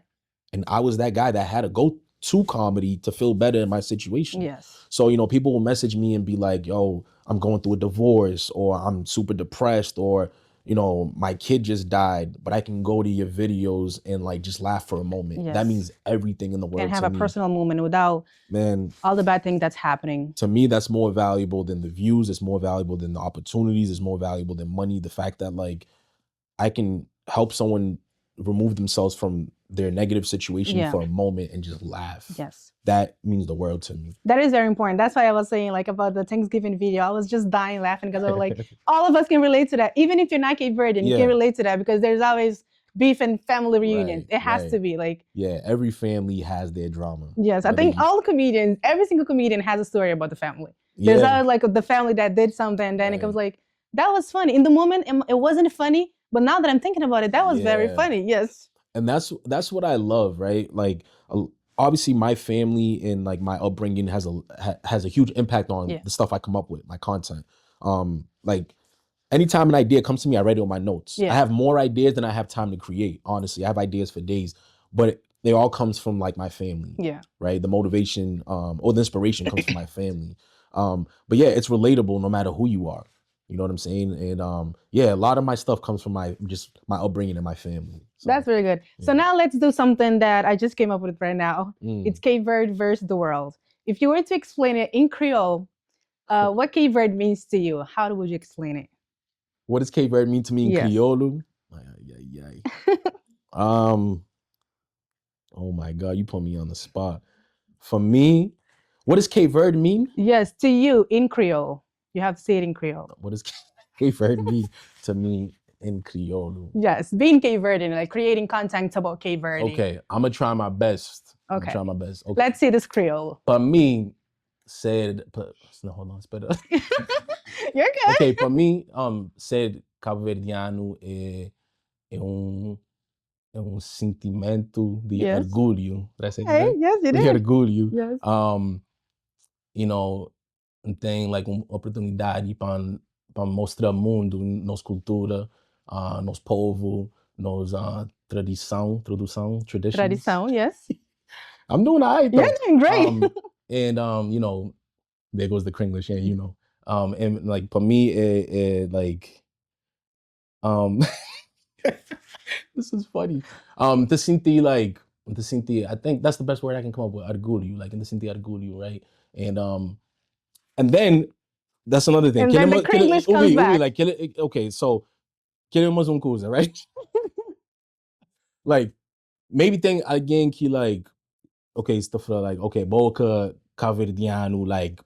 And I was that guy that had to go to comedy to feel better in my situation. Yes. So, you know, people will message me and be like, yo, I'm going through a divorce, or I'm super depressed, or, you know, my kid just died, but I can go to your videos and like just laugh for a moment. Yes. That means everything in the world. And have a personal moment without all the bad things that's happening. To me, that's more valuable than the views. It's more valuable than the opportunities. It's more valuable than money. The fact that like I can help someone remove themselves from their negative situation for a moment and just laugh. Yes. That means the world to me. That is very important. That's why I was saying like about the Thanksgiving video. I was just dying laughing because I was like, all of us can relate to that. Even if you're not Cape Verdean, you can relate to that because there's always beef and family reunions. It has to be like. Yeah, every family has their drama. Yes, I think all comedians, every single comedian has a story about the family. There's always like the family that did something, and then it comes like, that was funny. In the moment, it wasn't funny, but now that I'm thinking about it, that was very funny. Yes. And that's what I love, right? Like, obviously my family and like my upbringing has a huge impact on the stuff I come up with, my content. Like anytime an idea comes to me, I write it on my notes. I have more ideas than I have time to create. Honestly, I have ideas for days, but they all comes from like my family. Yeah. Right. The motivation or the inspiration comes from my family. But yeah, it's relatable no matter who you are. You know what I'm saying? And yeah, a lot of my stuff comes from my upbringing and my family. So, that's really good. So now let's do something that I just came up with right now. It's Cape Verde versus the world. If you were to explain it in Creole, what Cape Verde means to you, how would you explain it? What does Cape Verde mean to me in Creole? Oh my God, you put me on the spot. For me, what does Cape Verde mean? Yes, to you in Creole. You have to say it in Creole. What does Cape Verde mean to me in Creole? Yes, being Cape Verdean, like creating content about Cape Verde. Okay, I'm gonna try my best. Okay. Try my best. Okay. Let's see this Creole. Para mim, no, hold on, espera. You're good. Okay, para mim, ser cabo-verdiano é um sentimento de orgulho. Hey, yes, you did. De orgulho. Yes. You know, tem like uma oportunidade para mostrar ao mundo nossa cultura, nosso povo, nossa tradição, traditions. Tradição, yes. I'm doing all right, though. You're doing great. And you know, there goes the Kringlish, yeah, you know. And like for me, like this is funny. To sentir, I think that's the best word I can come up with. Orgulho, like in the sentir orgulho, right? And then that's another thing. And then the Kringlish comes back. Like, okay, so queremos uma coisa, right? Like maybe think again, like okay, stuff like okay, boca Cabo-Verdiano, like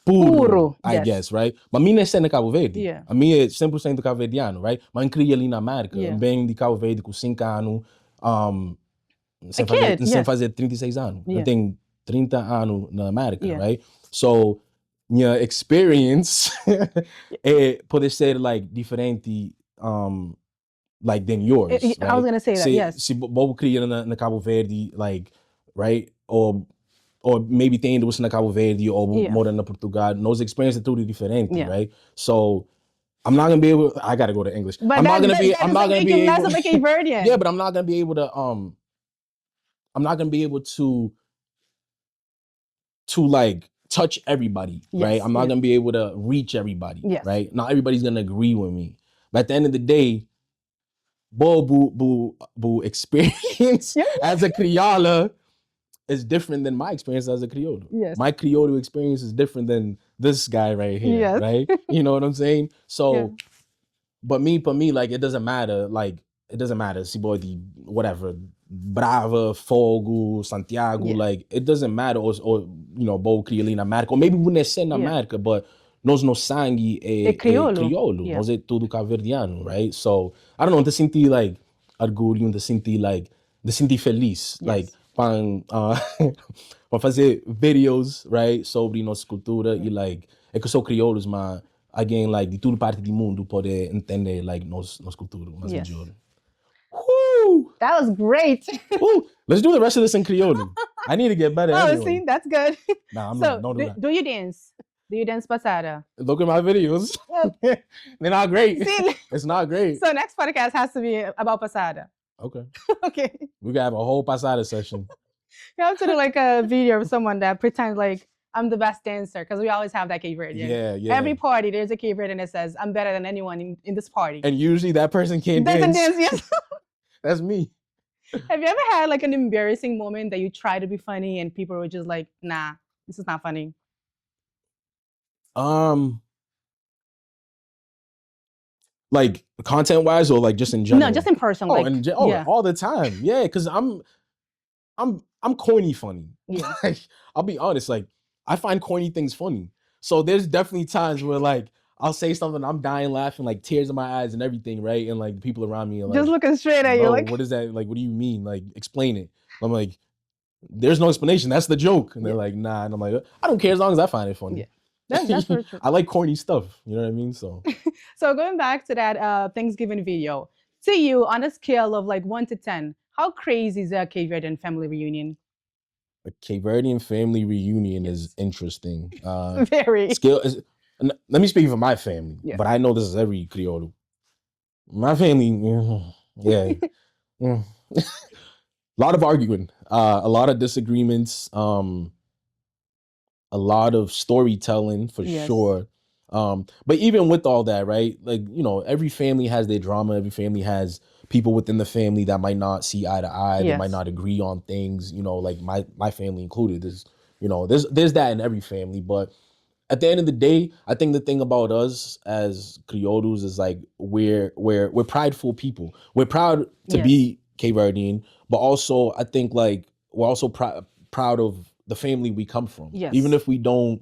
puro, I guess, right? Mas mim não é cena Cabo Verde. A mim é 100% Cabo-Verdiano, right? Mas criei ali na América, bem de Cabo Verde com 5 anos, sem fazer 36 anos. Eu tenho 30 anos na América, right? So, minha experience pode ser like diferente like than yours. Right? I was gonna say that, yes. Se Bobo cria na Cabo Verde, like, right? Or maybe tem indo na Cabo Verde or morando na Portugal, those experiences are totally different, right? So I'm not gonna be able. I gotta go to English. But I'm not gonna be able. Yeah, but I'm not gonna be able to. I'm not gonna be able to like touch everybody, right? I'm not gonna be able to reach everybody, right? Not everybody's gonna agree with me. But at the end of the day, Bo experience as a Criolla is different than my experience as a Criollo. Yes. My Criollo experience is different than this guy right here, right? You know what I'm saying? So, but for me, like, it doesn't matter. Like, it doesn't matter. Si boy, whatever, Brava, Fogo, Santiago, like, it doesn't matter. Or you know, Bo Criolina America, or maybe we not say America, but nós no sangue é crioulo. Nós é tudo cabo-verdiano, right? So, I don't know, to sentir, like, orgulho, to sentir feliz, like, para fazer videos, right, sobre nossa cultura e, like, é que eu sou crioulos, mas alguém, like, de toda parte do mundo pode entender, like, nossa cultura, mas That was great. Let's do the rest of this in Creole. I need to get better. Anyway. See, that's good. Nah, I'm not. Don't do that. Do you dance? Do you dance passada? Look at my videos. They're not great. See, it's not great. So next podcast has to be about passada. Okay. Okay. We gotta have a whole passada session. You have to do like a video of someone that pretends like I'm the best dancer, because we always have that Cape Verdean. Yeah. Every party, there's a Cape Verdean that says, I'm better than anyone in this party. And usually that person can't dance. Doesn't dance, yes. That's me. Have you ever had like an embarrassing moment that you try to be funny and people were just like, nah, this is not funny? Like content-wise or like just in general? No, just in person. All the time. Yeah, because I'm corny funny. Yeah. Like, I'll be honest, like, I find corny things funny. So there's definitely times where, like, I'll say something, I'm dying laughing, like tears in my eyes and everything, right? And like people around me are like, just looking straight at you, bro, like, what is that? Like, what do you mean? Like, explain it. I'm like, there's no explanation. That's the joke. And they're like, nah. And I'm like, I don't care as long as I find it funny. Yeah. That's very true. I like corny stuff. You know what I mean? So So going back to that Thanksgiving video, to you on a scale of like 1 to 10, how crazy is a Cape Verdean family reunion? a Cape Verdean family reunion is interesting. Very. Scale is, let me speak for my family, Yes. but I know this is every Criollo. My family, yeah. A lot of arguing, a lot of disagreements, a lot of storytelling for sure. But even with all that, right? Like, you know, every family has their drama. Every family has people within the family that might not see eye to eye, that might not agree on things, you know, like my family included. There's, you know, there's that in every family. But at the end of the day, I think the thing about us as Criollos is like we're prideful people. We're proud to be Cape Verdean, but also I think like we're also proud of the family we come from. Even if we don't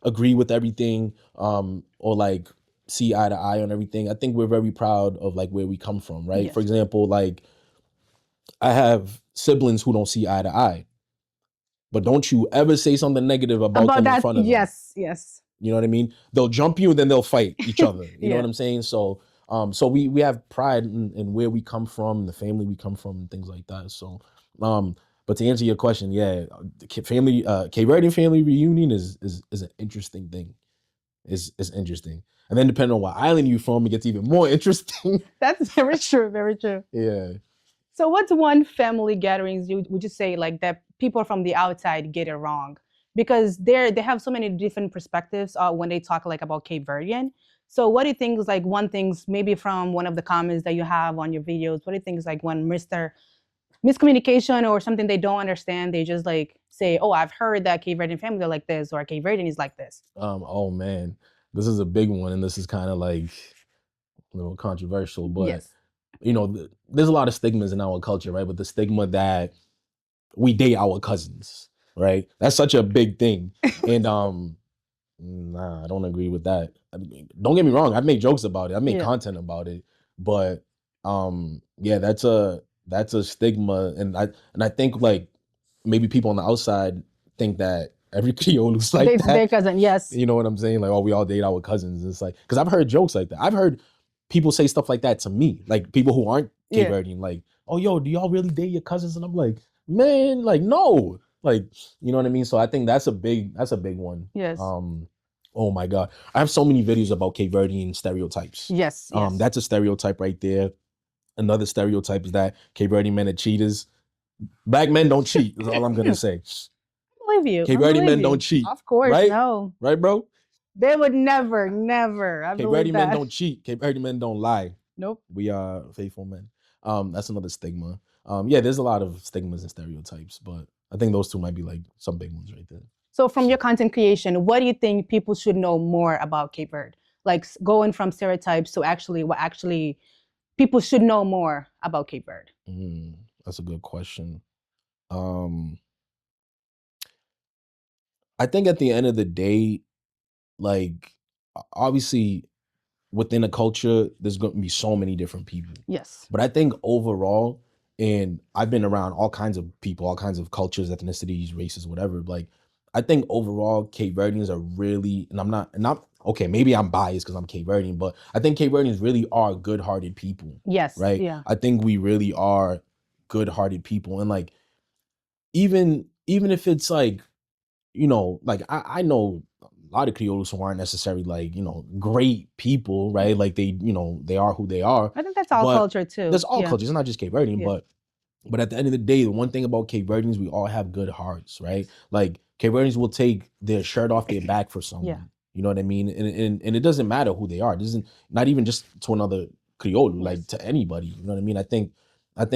agree with everything, or like see eye to eye on everything, I think we're very proud of like where we come from, right? For example, like I have siblings who don't see eye to eye, but don't you ever say something negative about them in front of them. Yes. You know what I mean? They'll jump you and then they'll fight each other. You know what I'm saying? So so we have pride in where we come from, the family we come from, and things like that. So but to answer your question, yeah, Cape Verdean family reunion is an interesting thing. Is interesting. And then depending on what island you're from, it gets even more interesting. That's very true, very true. Yeah. So what's one family gatherings would you say like that people from the outside get it wrong? Because they have so many different perspectives when they talk like about Cape Verdean. So what do you think is like one things maybe from one of the comments that you have on your videos? What do you think is like one miscommunication or something they don't understand? They just like say, "Oh, I've heard that Cape Verdean families are like this, or Cape Verdean is like this." Oh man, this is a big one, and this is kind of like a little controversial, but you know, there's a lot of stigmas in our culture, right? But the stigma that we date our cousins, right? That's such a big thing. And nah, I don't agree with that. I mean, don't get me wrong, I've made jokes about it. I made content about it. But yeah, that's a stigma. And I think like maybe people on the outside think that every Criollo's like that. Their cousin, yes. You know what I'm saying? Like, oh, we all date our cousins. It's like, because I've heard jokes like that. I've heard people say stuff like that to me, like people who aren't Cape Verdean, like, oh, yo, do y'all really date your cousins? And I'm like, man, like, no. Like, you know what I mean? So I think that's a big one. Yes. Oh my God. I have so many videos about Cape Verdean stereotypes. Yes. That's a stereotype right there. Another stereotype is that Cape Verdean men are cheaters. Black men don't cheat, is all I'm gonna say. I believe you. Cape Verdean men don't cheat. Of course, right? No. Right, bro? They would never. Cape Verdean men don't cheat. Cape Verdean men don't lie. Nope. We are faithful men. That's another stigma. Yeah, there's a lot of stigmas and stereotypes, but I think those two might be like some big ones right there. So from your content creation, what do you think people should know more about Cape Verde? Like going from stereotypes to actually what actually people should know more about Cape Verde? That's a good question. I think at the end of the day, like obviously within a culture, there's going to be so many different people. Yes. But I think overall, and I've been around all kinds of people, all kinds of cultures, ethnicities, races, whatever. Like, I think overall, Cape Verdeans are really, and I'm not, okay, maybe I'm biased because I'm Cape Verdean, but I think Cape Verdeans really are good-hearted people. Yes. Right? Yeah. I think we really are good-hearted people. And like, even if it's like, you know, like I know a lot of Criollos who aren't necessarily like, you know, great people, right? Like they, you know, they are who they are. I think that's all culture too. That's all culture. It's not just Cape Verdean, but at the end of the day, the one thing about Cape Verdeans, we all have good hearts, right? Like Cape Verdeans will take their shirt off their back for someone. You know what I mean? And it doesn't matter who they are. It doesn't, not even just to another Criollo, like to anybody. You know what I mean? I think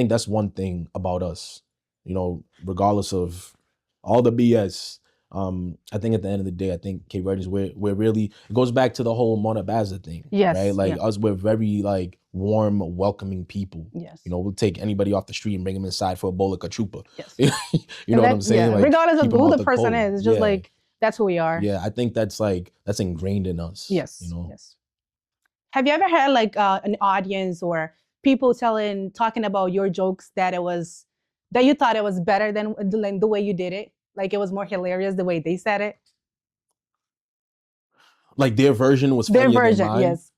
that's one thing about us, you know, regardless of all the BS. I think at the end of the day, I think Cape Verdeans, we're really, it goes back to the whole Mona Baza thing, right? Like us, we're very like warm, welcoming people. Yes. You know, we'll take anybody off the street and bring them inside for a bowl of cachupa. Yes. You know what I'm saying? Like, regardless of who the person is, it's just like, that's who we are. Yeah, I think that's ingrained in us. Yes. You know? Yes. Have you ever had like an audience or people talking about your jokes that you thought it was better than the way you did it? Like it was more hilarious the way they said it? Like their version was Their funnier than version, mine. yes.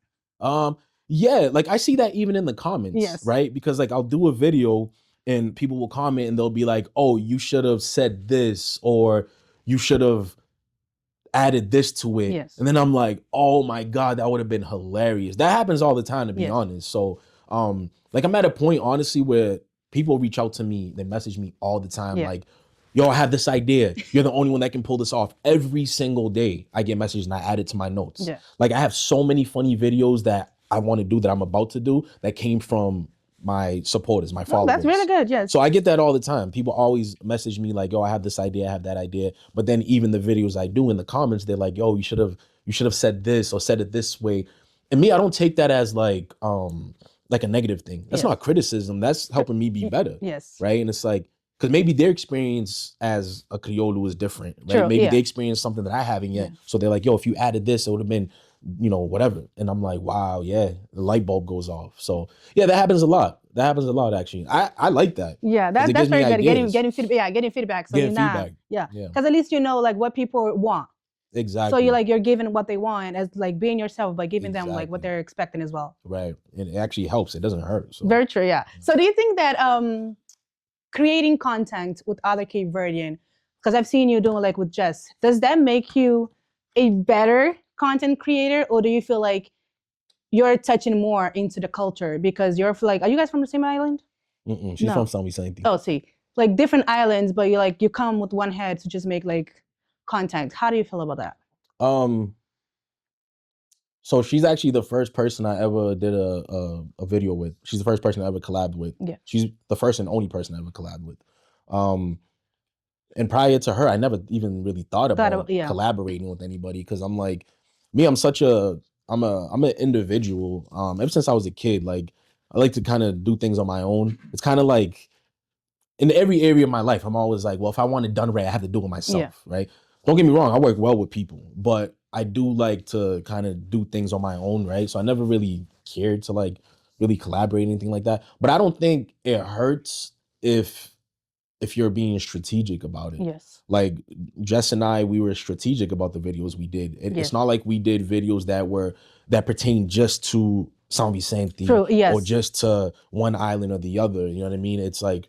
Yeah, like I see that even in the comments, Yes. right? Because like I'll do a video and people will comment and they'll be like, "Oh, you should have said this," or "You should have added this to it." Yes. And then I'm like, "Oh my God, that would have been hilarious." That happens all the time, to be Yes. honest. So like I'm at a point, honestly, where people reach out to me, they message me all the time, Yeah. like, "Yo, I have this idea. You're the only one that can pull this off." Every single day I get messages and I add it to my notes. Yeah. Like I have so many funny videos that I want to do, that I'm about to do, that came from my supporters, my followers. That's really good, yes. So I get that all the time. People always message me like, "Yo, I have this idea, I have that idea." But then even the videos I do in the comments, they're like, "Yo, you should have said this or said it this way." And me, I don't take that as like a negative thing. That's not criticism. That's helping me be better. Yes. Right. And it's like, because maybe their experience as a Criollo is different, right? True, Maybe yeah. they experienced something that I haven't yet. Yeah. So they're like, "Yo, if you added this, it would have been, whatever." And I'm like, wow, yeah, the light bulb goes off. So yeah, that happens a lot. That happens a lot, actually. I like that. Yeah, that's very good. Getting feedback. Yeah, getting feedback. So getting feedback. Yeah, because at least you know like what people want. Exactly. So you're giving what they want, as like being yourself by giving them like what they're expecting as well. Right, and it actually helps. It doesn't hurt. So. Very true. Yeah. So do you think that creating content with other Cape Verdean, because I've seen you doing like with Jess, does that make you a better content creator, or do you feel like you're touching more into the culture because you're like, are you guys from the same island? She's from St. Vincent. Oh, see, like different islands, but you come with one head to just make like content. How do you feel about that? So she's actually the first person I ever did a video with. She's the first person I ever collabed with. Yeah. She's the first and only person I ever collabed with. And prior to her, I never even really thought about collaborating with anybody, because I'm like, me, I'm an individual. Ever since I was a kid, like I like to kind of do things on my own. It's kind of like in every area of my life, I'm always like, well, if I want it done right, I have to do it myself, right? Don't get me wrong, I work well with people, but I do like to kind of do things on my own, right? So I never really cared to like really collaborate or anything like that. But I don't think it hurts if you're being strategic about it. Yes. Like Jess and I, we were strategic about the videos we did. It's not like we did videos that pertain just to St. Vincent or just to one island or the other. You know what I mean? It's like,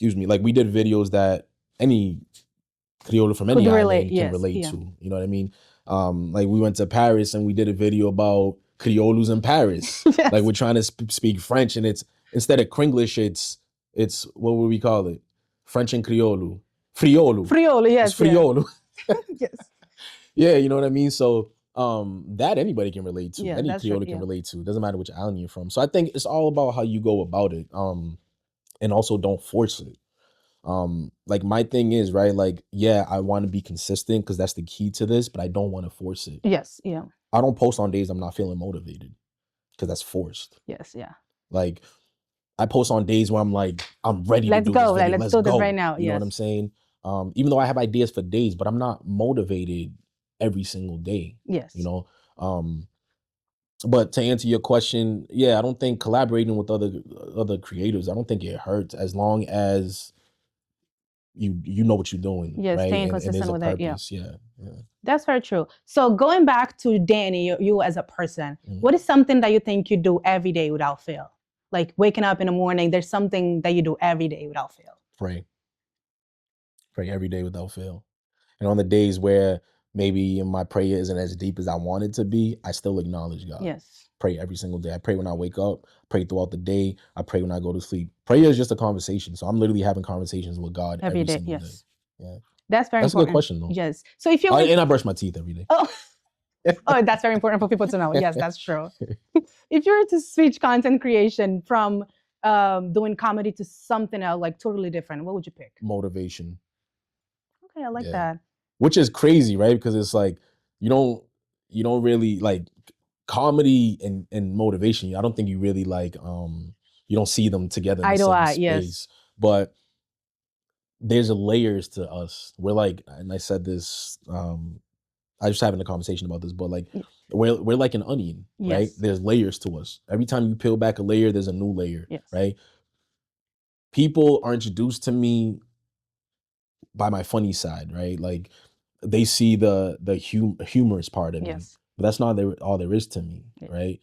like we did videos that any Criollo from any island can relate to. You know what I mean? Like we went to Paris and we did a video about Criollos in Paris. Yes. Like we're trying to speak French, and it's instead of Kringlish, it's what would we call it? French and Criollo. Friolo. Friolo, yes. It's Friolo. Yeah. Yes. Yeah, you know what I mean? So that anybody can relate to. Any Criollo can relate to. It doesn't matter which island you're from. So I think it's all about how you go about it. And also don't force it. Like my thing is, right, like, yeah, I want to be consistent because that's the key to this, but I don't want to force it. Yes, yeah. I don't post on days I'm not feeling motivated because that's forced. Yes, yeah. Like I post on days where I'm like, I'm ready to do this video. Let's do this right now. You know what I'm saying? Even though I have ideas for days, but I'm not motivated every single day. Yes. You know? But to answer your question, yeah, I don't think collaborating with other creators, I don't think it hurts as long as you know what you're doing. Yes, right? staying consistent with it. Yeah. Yeah. That's very true. So going back to Danny, you as a person, what is something that you think you do every day without fail? Like waking up in the morning, there's something that you do every day without fail. Pray every day without fail. And on the days where maybe my prayer isn't as deep as I want it to be, I still acknowledge God. Yes. Pray every single day. I pray when I wake up, pray throughout the day, I pray when I go to sleep. Prayer is just a conversation. So I'm literally having conversations with God every day. Yes. Day. Yeah. That's very important. That's a good question though. Yes. So if you and I brush my teeth every day. Oh. Oh, that's very important for people to know. Yes, that's true. If you were to switch content creation from doing comedy to something else, like totally different, what would you pick? Motivation. Okay, I like that. Which is crazy, right? Because it's like you don't really like comedy and motivation. I don't think you really like you don't see them together in the same space. Yes. But there's layers to us. We're like, and I said this I was just having a conversation about this, but like we're like an onion, right? Yes. There's layers to us. Every time you peel back a layer, there's a new layer, Yes. right? People are introduced to me by my funny side, right? Like they see the humorous part of me, Yes. but that's not all there is to me, Yeah. right?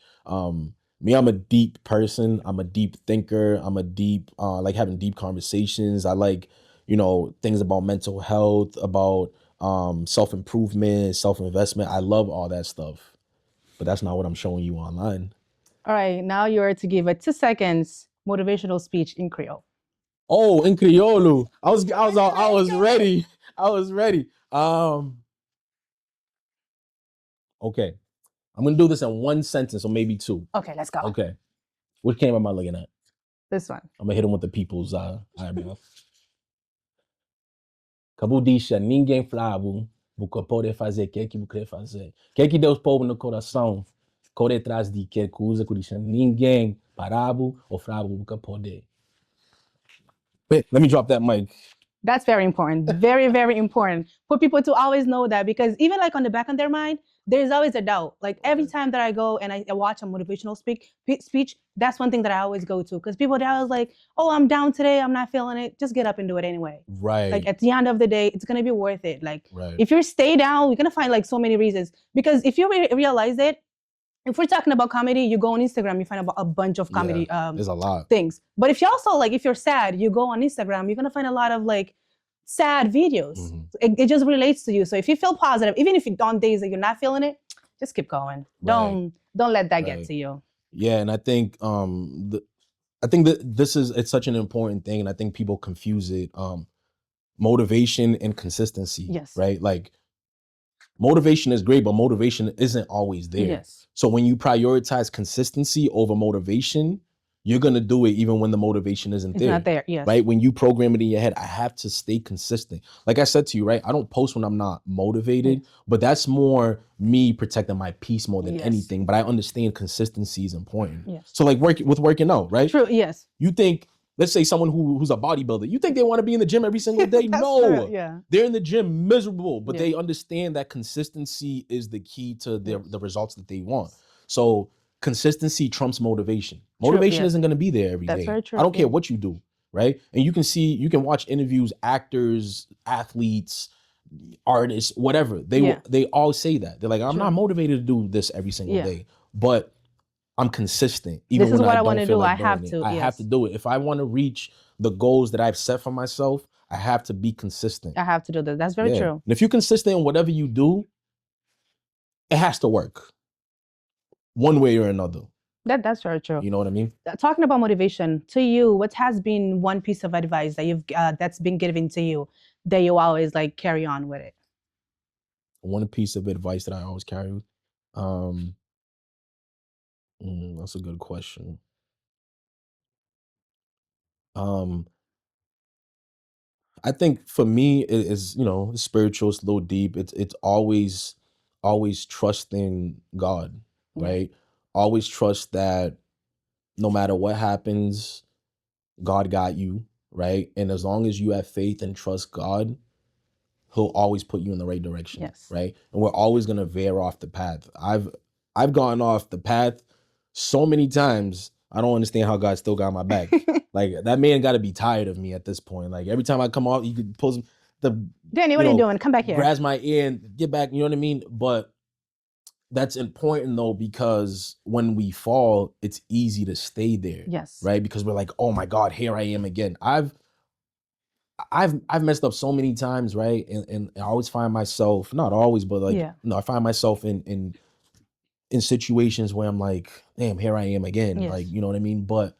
Me, I'm a deep person. I'm a deep thinker. I'm a deep, like having deep conversations. I like, things about mental health, about self-improvement, self-investment. I love all that stuff, but that's not what I'm showing you online. All right, now you're to give a 2 seconds motivational speech in Creole. Oh, in Criollo. I was ready. I was ready. Okay. I'm gonna do this in one sentence or maybe two. Okay, let's go. Okay. Which camera am I looking at? This one. I'm gonna hit him with the people's eyebrow. Kabudisha, ninguém flavo, você pode fazer o que você quer fazer. O que Deus pôs no coração, corre atrás de que coisa que diz ninguém paravo ou flavo, você pode. Wait, let me drop that mic. That's very important. Very, very important for people to always know that, because even like on the back of their mind, there's always a doubt. Like every time that I go and I watch a motivational speech, that's one thing that I always go to, because people are always like, oh, I'm down today, I'm not feeling it. Just get up and do it anyway. Right. Like at the end of the day, it's gonna be worth it. Like right. If you stay down, you're gonna find like so many reasons. Because if you realize it, if we're talking about comedy, you go on Instagram, you find about a bunch of comedy there's a lot things. But if you also if you're sad, you go on Instagram, you're gonna find a lot of like sad videos. Mm-hmm. It just relates to you. So if you feel positive, even if you on days that you're not feeling it, just keep going. Right. Don't let that get to you. Yeah, and I think it's such an important thing, and I think people confuse it. Motivation and consistency. Yes. Right. Like motivation is great, but motivation isn't always there. Yes. So when you prioritize consistency over motivation, you're going to do it even when the motivation isn't there. It's not there, yes. Right? When you program it in your head, I have to stay consistent. Like I said to you, right? I don't post when I'm not motivated, but that's more me protecting my peace more than anything. But I understand consistency is important. Yes. So like working out, right? True, yes. You think, let's say someone who's a bodybuilder, you think they want to be in the gym every single day? No. True, yeah. They're in the gym miserable, but they understand that consistency is the key to the results that they want. So consistency trumps motivation. Motivation isn't going to be there every day. That's very true. I don't care what you do, right? And you can watch interviews, actors, athletes, artists, whatever. They all say that. They're like, I'm not motivated to do this every single day, but I'm consistent. Even this is when what I want to do. Like I have to. I have to do it. If I want to reach the goals that I've set for myself, I have to be consistent. I have to do that. That's very true. And if you're consistent in whatever you do, it has to work one way or another. That's very true. You know what I mean? Talking about motivation, to you, what has been one piece of advice that you've that's been given to you that you always like carry on with it? One piece of advice that I always carry. That's a good question. I think for me, it is, spiritual, it's a little deep. It's always trusting God, right? Always trust that no matter what happens, God got you, right? And as long as you have faith and trust God, He'll always put you in the right direction, right? And we're always gonna veer off the path. I've gone off the path so many times. I don't understand how God still got my back. Like that man got to be tired of me at this point. Like every time I come off, he could pull Danny, what are you doing? Come back here. Grabs my ear and get back. You know what I mean? But that's important though, because when we fall, it's easy to stay there. Yes. Right? Because we're like, oh my God, here I am again. I've messed up so many times, right? And I always find myself, not always, but like, I find myself in situations where I'm like, damn, here I am again. Yes. Like, you know what I mean? But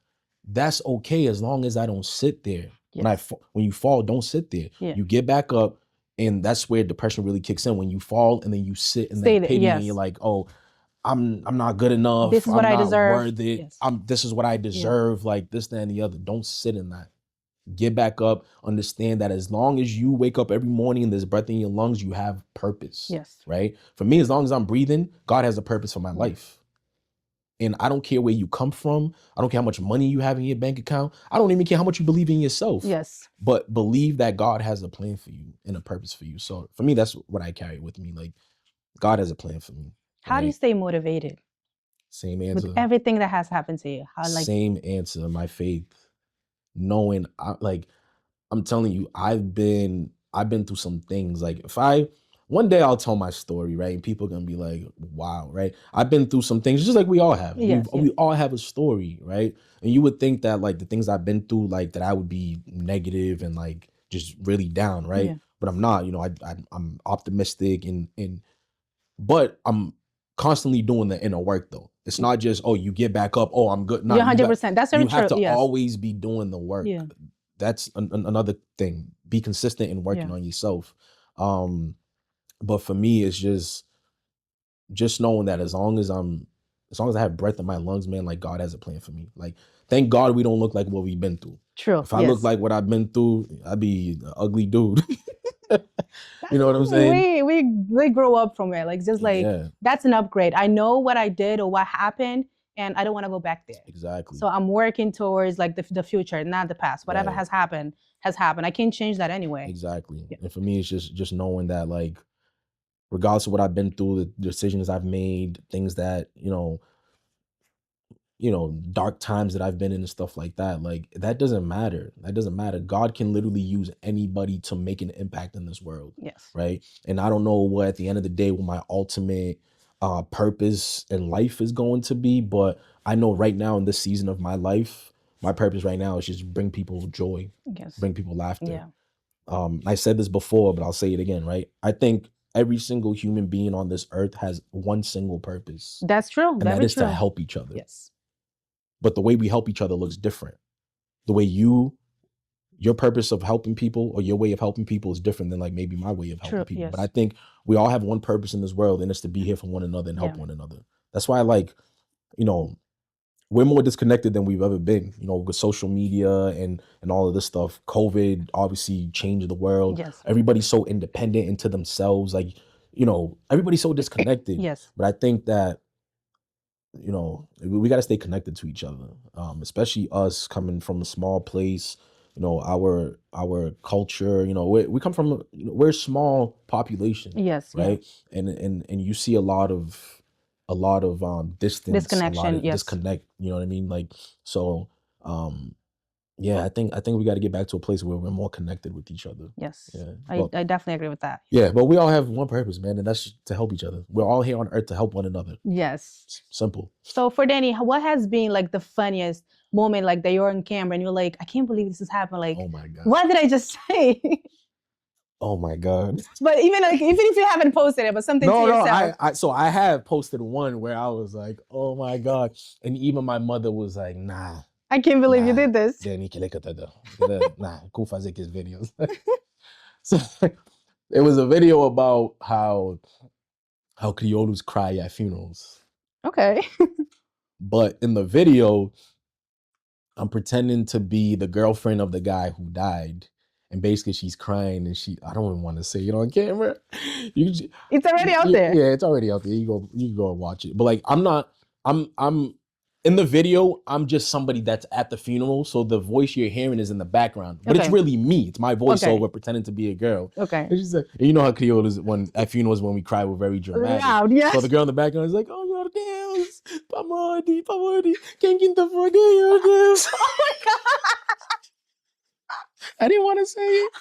that's okay as long as I don't sit there. Yes. When you fall, don't sit there. Yeah. You get back up, and that's where depression really kicks in. When you fall and then you sit in that pity and you're like, oh, I'm not good enough. This is what I deserve. Worth it. Yes. This is what I deserve. Like this, that, and the other. Don't sit in that. Get back up. Understand that as long as you wake up every morning and there's breath in your lungs, you have purpose. Yes. Right? For me, as long as I'm breathing, God has a purpose for my life. And I don't care where you come from. I don't care how much money you have in your bank account. I don't even care how much you believe in yourself. Yes. But believe that God has a plan for you and a purpose for you. So for me, that's what I carry with me. Like, God has a plan for me. How do you stay motivated? Same answer. With everything that has happened to you. Same answer, my faith. Knowing, I'm telling you, I've been through some things. Like one day I'll tell my story, right? And people are gonna be like, wow, right? I've been through some things just like we all have. Yes, we all have a story, right? And you would think that like the things I've been through, like that I would be negative and like just really down, right? Yeah. But I'm not, I'm optimistic but I'm constantly doing the inner work though. It's not just, oh, you get back up, oh, I'm good. No, 100%. That's very true. You have to always be doing the work. Yeah. That's another thing. Be consistent in working on yourself. But for me, it's just knowing that as long as I have breath in my lungs, man, like God has a plan for me. Like, thank God we don't look like what we've been through. True. If I look like what I've been through, I'd be an ugly dude. You know what I'm saying? We grow up from it. Like, just like, that's an upgrade. I know what I did or what happened, and I don't want to go back there. Exactly. So I'm working towards like the future, not the past. Whatever has happened has happened. I can't change that anyway. Exactly. Yeah. And for me, it's just knowing that, like, regardless of what I've been through, the decisions I've made, things that, dark times that I've been in and stuff like that, like, that doesn't matter. That doesn't matter. God can literally use anybody to make an impact in this world. Yes. Right. And I don't know what at the end of the day what my ultimate purpose in life is going to be, but I know right now in this season of my life, my purpose right now is just bring people joy, bring people laughter. Yeah. I said this before, but I'll say it again, right? I think every single human being on this earth has one single purpose. That's true. And that is to help each other. Yes. But the way we help each other looks different. The way your purpose of helping people or your way of helping people is different than like maybe my way of helping people. Yes. But I think we all have one purpose in this world, and it's to be here for one another and help one another. That's why, like, we're more disconnected than we've ever been, with social media and all of this stuff. COVID obviously changed the world. Yes. Everybody's so independent into themselves. Like, everybody's so disconnected. Yes. But I think that, we got to stay connected to each other, especially us coming from a small place. Our culture, we come from, we're a small population. Yes. Right. Yeah. And you see a lot of distance, disconnection, disconnect, you know what I mean? Like, so, I think we got to get back to a place where we're more connected with each other. Yes. Yeah. I definitely agree with that. Yeah, but we all have one purpose, man, and that's to help each other. We're all here on earth to help one another. Yes. Simple. So for Danny, what has been like the funniest moment, like that you're on camera and you're like, I can't believe this has happened. Like, oh my God, what did I just say? Oh my God. But even if you haven't posted it, but something to yourself. So I have posted one where I was like, oh my God. And even my mother was like, nah. I can't believe you did this. Nah, go fazer his videos. So it was a video about how criollos cry at funerals. Okay. But in the video, I'm pretending to be the girlfriend of the guy who died. And basically she's crying and I don't even want to say it on camera. It's already out there. Yeah, it's already out there. You can go and watch it. But like, I'm in the video, I'm just somebody that's at the funeral. So the voice you're hearing is in the background. But it's really me. It's my voiceover pretending to be a girl. Okay. And she said, you know how criollos at funerals when we cry, we're very dramatic. Loud, yes. So the girl in the background is like, oh your Deus, pamodi, quem quinta forget your Deus. Oh my God. I didn't want to say it.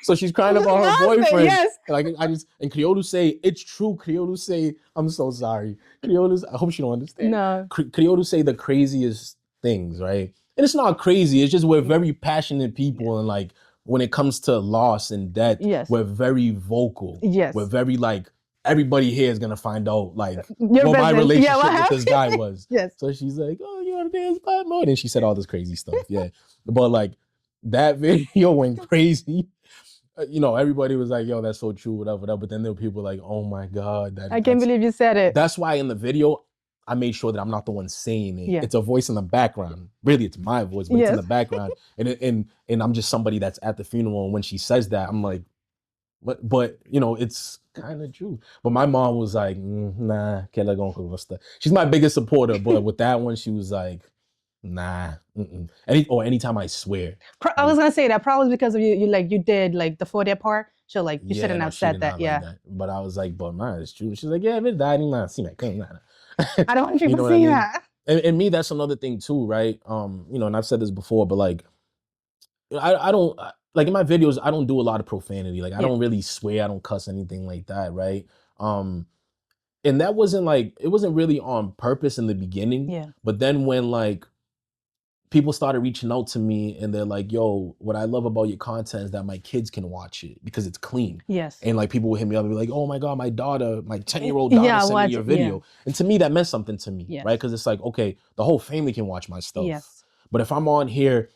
So she's crying about her boyfriend. Yes. Like and criollos say, it's true. Criollos say, I'm so sorry. Criollos, I hope she don't understand. No. Criollos say the craziest things, right? And it's not crazy. It's just we're very passionate people, and like when it comes to loss and death, we're very vocal. Yes. We're very like, everybody here is gonna find out like what my relationship with this guy was. Yes. So she's like, oh, you want to dance by mode? And she said all this crazy stuff. Yeah. But like that video went crazy. Everybody was like, yo, that's so true, whatever. But then there were people like, oh my God. I can't believe you said it. That's why in the video, I made sure that I'm not the one saying it. Yeah. It's a voice in the background. Really, it's my voice, but it's in the background. And I'm just somebody that's at the funeral. And when she says that, I'm like, but it's kind of true. But my mom was like, nah, she's my biggest supporter. But with that one, she was like, Nah. Anytime I swear. I was gonna say that probably because of you did like the 4-day part. So like you Yeah, shouldn't no, have she said did that. not like Yeah. that. But I was like, but man, it's true. She's like, yeah, but daddy, man, see me, come on. I don't want You people know what I seeing mean? that. And me, that's another thing too, right? You know, and I've said this before, but like, I don't like in my videos, I don't do a lot of profanity. Like, I don't really swear, I don't cuss, anything like that, right? And that wasn't like, it wasn't really on purpose in the beginning. Yeah. But then when like people started reaching out to me and they're like, yo, what I love about your content is that my kids can watch it because it's clean. Yes. And like people would hit me up and be like, oh my God, my daughter, my 10-year-old daughter sent me your video. Yeah. And to me, that meant something to me, right? Because it's like, okay, the whole family can watch my stuff. Yes. But if I'm on here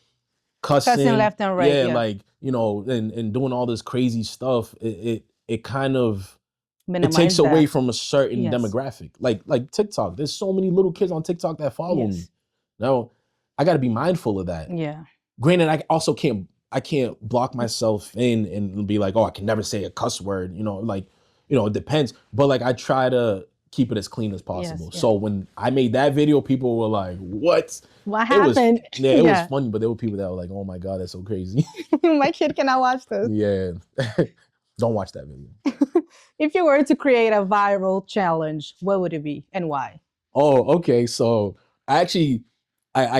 cussing left and right, like, you know, and doing all this crazy stuff, it kind of minimize it takes away that. from a certain demographic. Like TikTok. There's so many little kids on TikTok that follow me. Now, I got to be mindful of that. Yeah. Granted, I also can't block myself in and be like, oh, I can never say a cuss word. You know, like, you know, it depends. But like, I try to keep it as clean as possible. So when I made that video, people were like, what? What happened? It was funny, but there were people that were like, oh my God, that's so crazy. My kid cannot watch this. Yeah. Don't watch that video. If you were to create a viral challenge, what would it be and why? Oh, okay. So I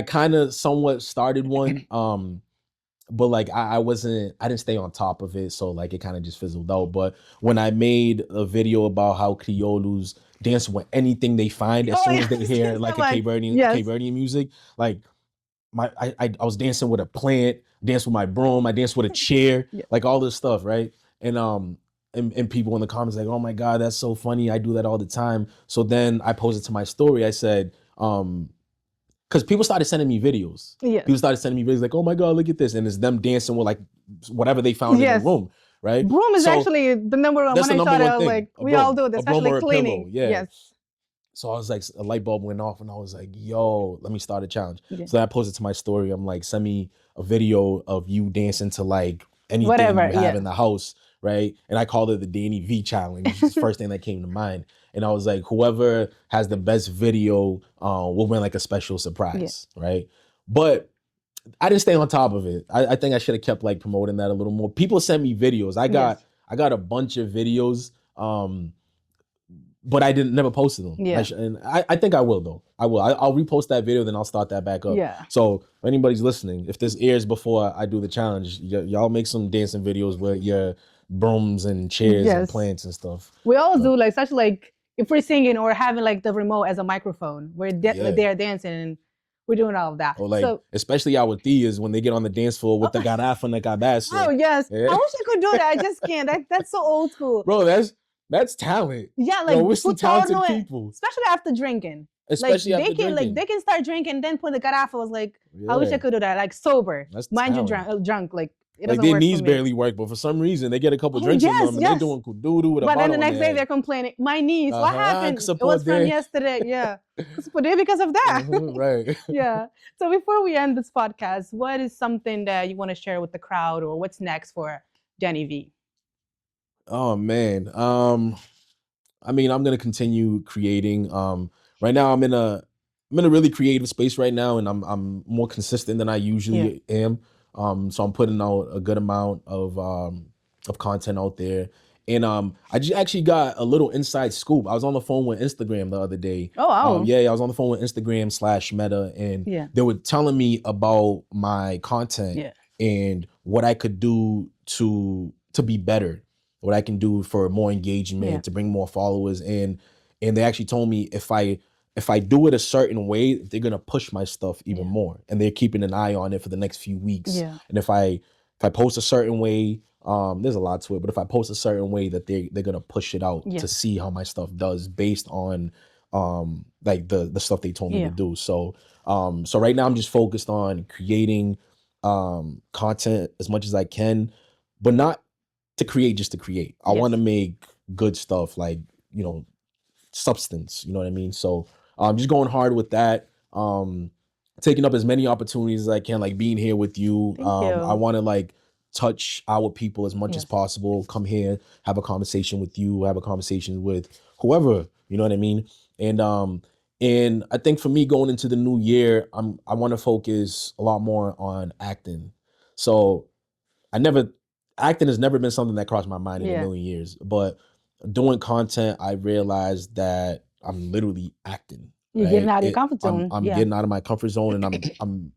kind of somewhat started one. But like I didn't stay on top of it. So like it kind of just fizzled out. But when I made a video about how Criollos dance with anything they find as soon as they hear like a Cape Verdean music, like I was dancing with a plant, danced with my broom, I danced with a chair, like all this stuff, right? And people in the comments like, oh my God, that's so funny. I do that all the time. So then I posted to my story. I said, because people started sending me videos. Yeah. People started sending me videos like, oh my God, look at this. And it's them dancing with like whatever they found in the room, right? Broom is actually the number one. When I started, like, we all do it, especially cleaning. Yes. So I was like, a light bulb went off and I was like, yo, let me start a challenge. So I posted to my story. I'm like, send me a video of you dancing to like anything whatever, you have in the house, right? And I called it the DannyVee challenge. It's the first thing that came to mind. And I was like, whoever has the best video will win like a special surprise, right? But I didn't stay on top of it. I think I should have kept like promoting that a little more. People sent me videos. I got a bunch of videos, but I never posted them. Yeah. And I think I will though. I will. I'll repost that video, then I'll start that back up. Yeah. So if anybody's listening, if this airs before I do the challenge, y'all make some dancing videos with your brooms and chairs and plants and stuff. We all do like such like if we're singing or having like the remote as a microphone, we're they're dancing and we're doing all of that. Or like, especially our tias when they get on the dance floor with the garrafa and the cabeça. Oh yes, I wish I could do that. I just can't. That's so old school. Bro, that's talent. Yeah, like we're some talented people. Especially after drinking. Especially like, after drinking. Like they can start drinking, then put the garrafa. I was like, I wish I could do that. Like sober, that's mind talent. you, drunk. Like it like doesn't their work knees for me. barely work, but for some reason they get a couple drinks in them and they're doing kududu with a bottle. But then the next day they're complaining, my knees. What happened? It was from yesterday. Yeah, because of that. Right. Yeah. So before we end this podcast, what is something that you want to share with the crowd, or what's next for DannyVee? Oh man. I mean, I'm gonna continue creating. Right now I'm in a really creative space right now, and I'm more consistent than I usually am. So I'm putting out a good amount of content out there. And I just actually got a little inside scoop. I was on the phone with Instagram the other day. Oh, wow. I was on the phone with Instagram /Meta, and they were telling me about my content and what I could do to be better, what I can do for more engagement, to bring more followers. And they actually told me if I do it a certain way, they're gonna push my stuff even more, and they're keeping an eye on it for the next few weeks. Yeah. And if I post a certain way, there's a lot to it, but if I post a certain way, that they're gonna push it out to see how my stuff does based on like the stuff they told me to do. So so right now I'm just focused on creating content as much as I can, but not to create just to create. I want to make good stuff, like, you know, substance, you know what I mean? So I'm just going hard with that. Taking up as many opportunities as I can, like being here with you. I want to like touch our people as much as possible. Come here, have a conversation with you, have a conversation with whoever, you know what I mean? And And I think for me going into the new year, I want to focus a lot more on acting. So acting has never been something that crossed my mind in a million years. But doing content, I realized that I'm literally acting. You're getting out of your comfort zone. I'm getting out of my comfort zone, and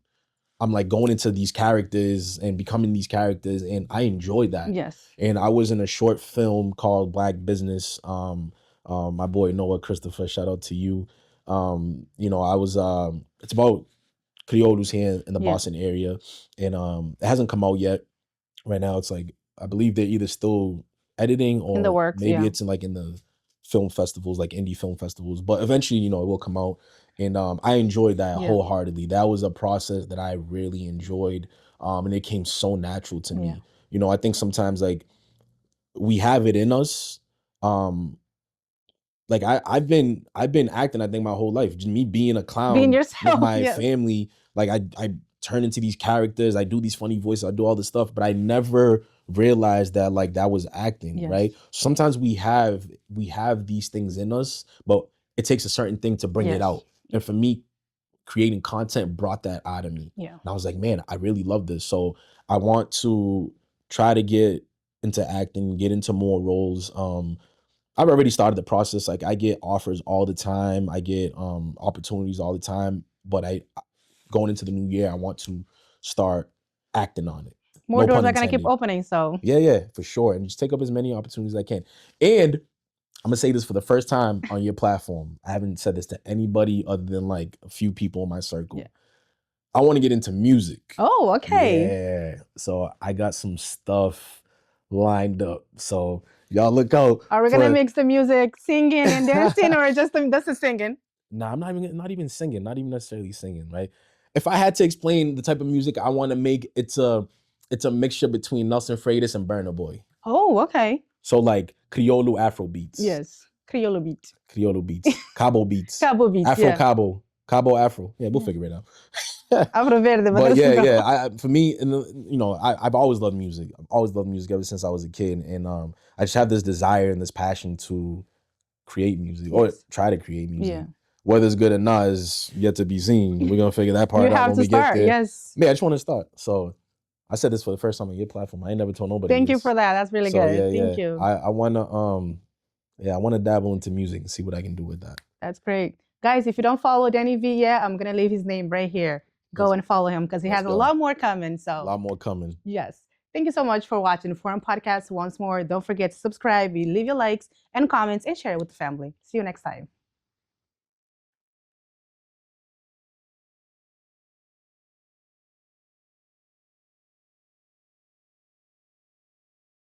I'm like going into these characters and becoming these characters, and I enjoy that. Yes. And I was in a short film called Black Business. My boy Noah Christopher, shout out to you. I was it's about Criollos here in the Boston area, and it hasn't come out yet. Right now, it's like I believe they're either still editing or in the works, maybe it's in the film festivals, like indie film festivals. But eventually, it will come out. And I enjoyed that wholeheartedly. That was a process that I really enjoyed. And it came so natural to me. I think sometimes like we have it in us. Like I've been acting, I think, my whole life. Just me being a clown being yourself, with my family. Like I turn into these characters, I do these funny voices, I do all this stuff, but I never realized that like that was acting, right? Sometimes we have these things in us, but it takes a certain thing to bring it out. And for me, creating content brought that out of me. And I was like, man, I really love this. So I want to try to get into acting, get into more roles. I've already started the process. Like I get offers all the time. I get opportunities all the time. But going into the new year, I want to start acting on it. More doors are gonna keep opening. So yeah, for sure. And just take up as many opportunities as I can. And I'm gonna say this for the first time on your platform. I haven't said this to anybody other than like a few people in my circle. I want to get into music. Oh, okay. Yeah. So I got some stuff lined up. So y'all look out. Are we gonna mix the music, singing and dancing, or just the singing? Nah, I'm not even singing, not even necessarily singing, right? If I had to explain the type of music I want to make, it's a mixture between Nelson Freitas and Burna Boy. Oh, okay. So like Criollo Afro beats. Yes, Criollo beats. Criollo beats. Cabo beats. Cabo beats. Afro Cabo. Cabo Afro. Yeah, we'll figure it out. Afro Verde. But yeah. For me, I've always loved music. I've always loved music ever since I was a kid, and I just have this desire and this passion to create music or try to create music. Yeah. Whether it's good or not is yet to be seen. We're gonna figure that part out when we get there. Yes. Yeah, I just want to start. So I said this for the first time on your platform. I ain't never told nobody. Thank you for that. That's really good. Thank you. I wanna dabble into music and see what I can do with that. That's great. Guys, if you don't follow DannyVee yet, I'm gonna leave his name right here. Go and follow him because he has a lot more coming. So a lot more coming. Yes. Thank you so much for watching Forum Podcast once more. Don't forget to subscribe, leave your likes and comments, and share it with the family. See you next time.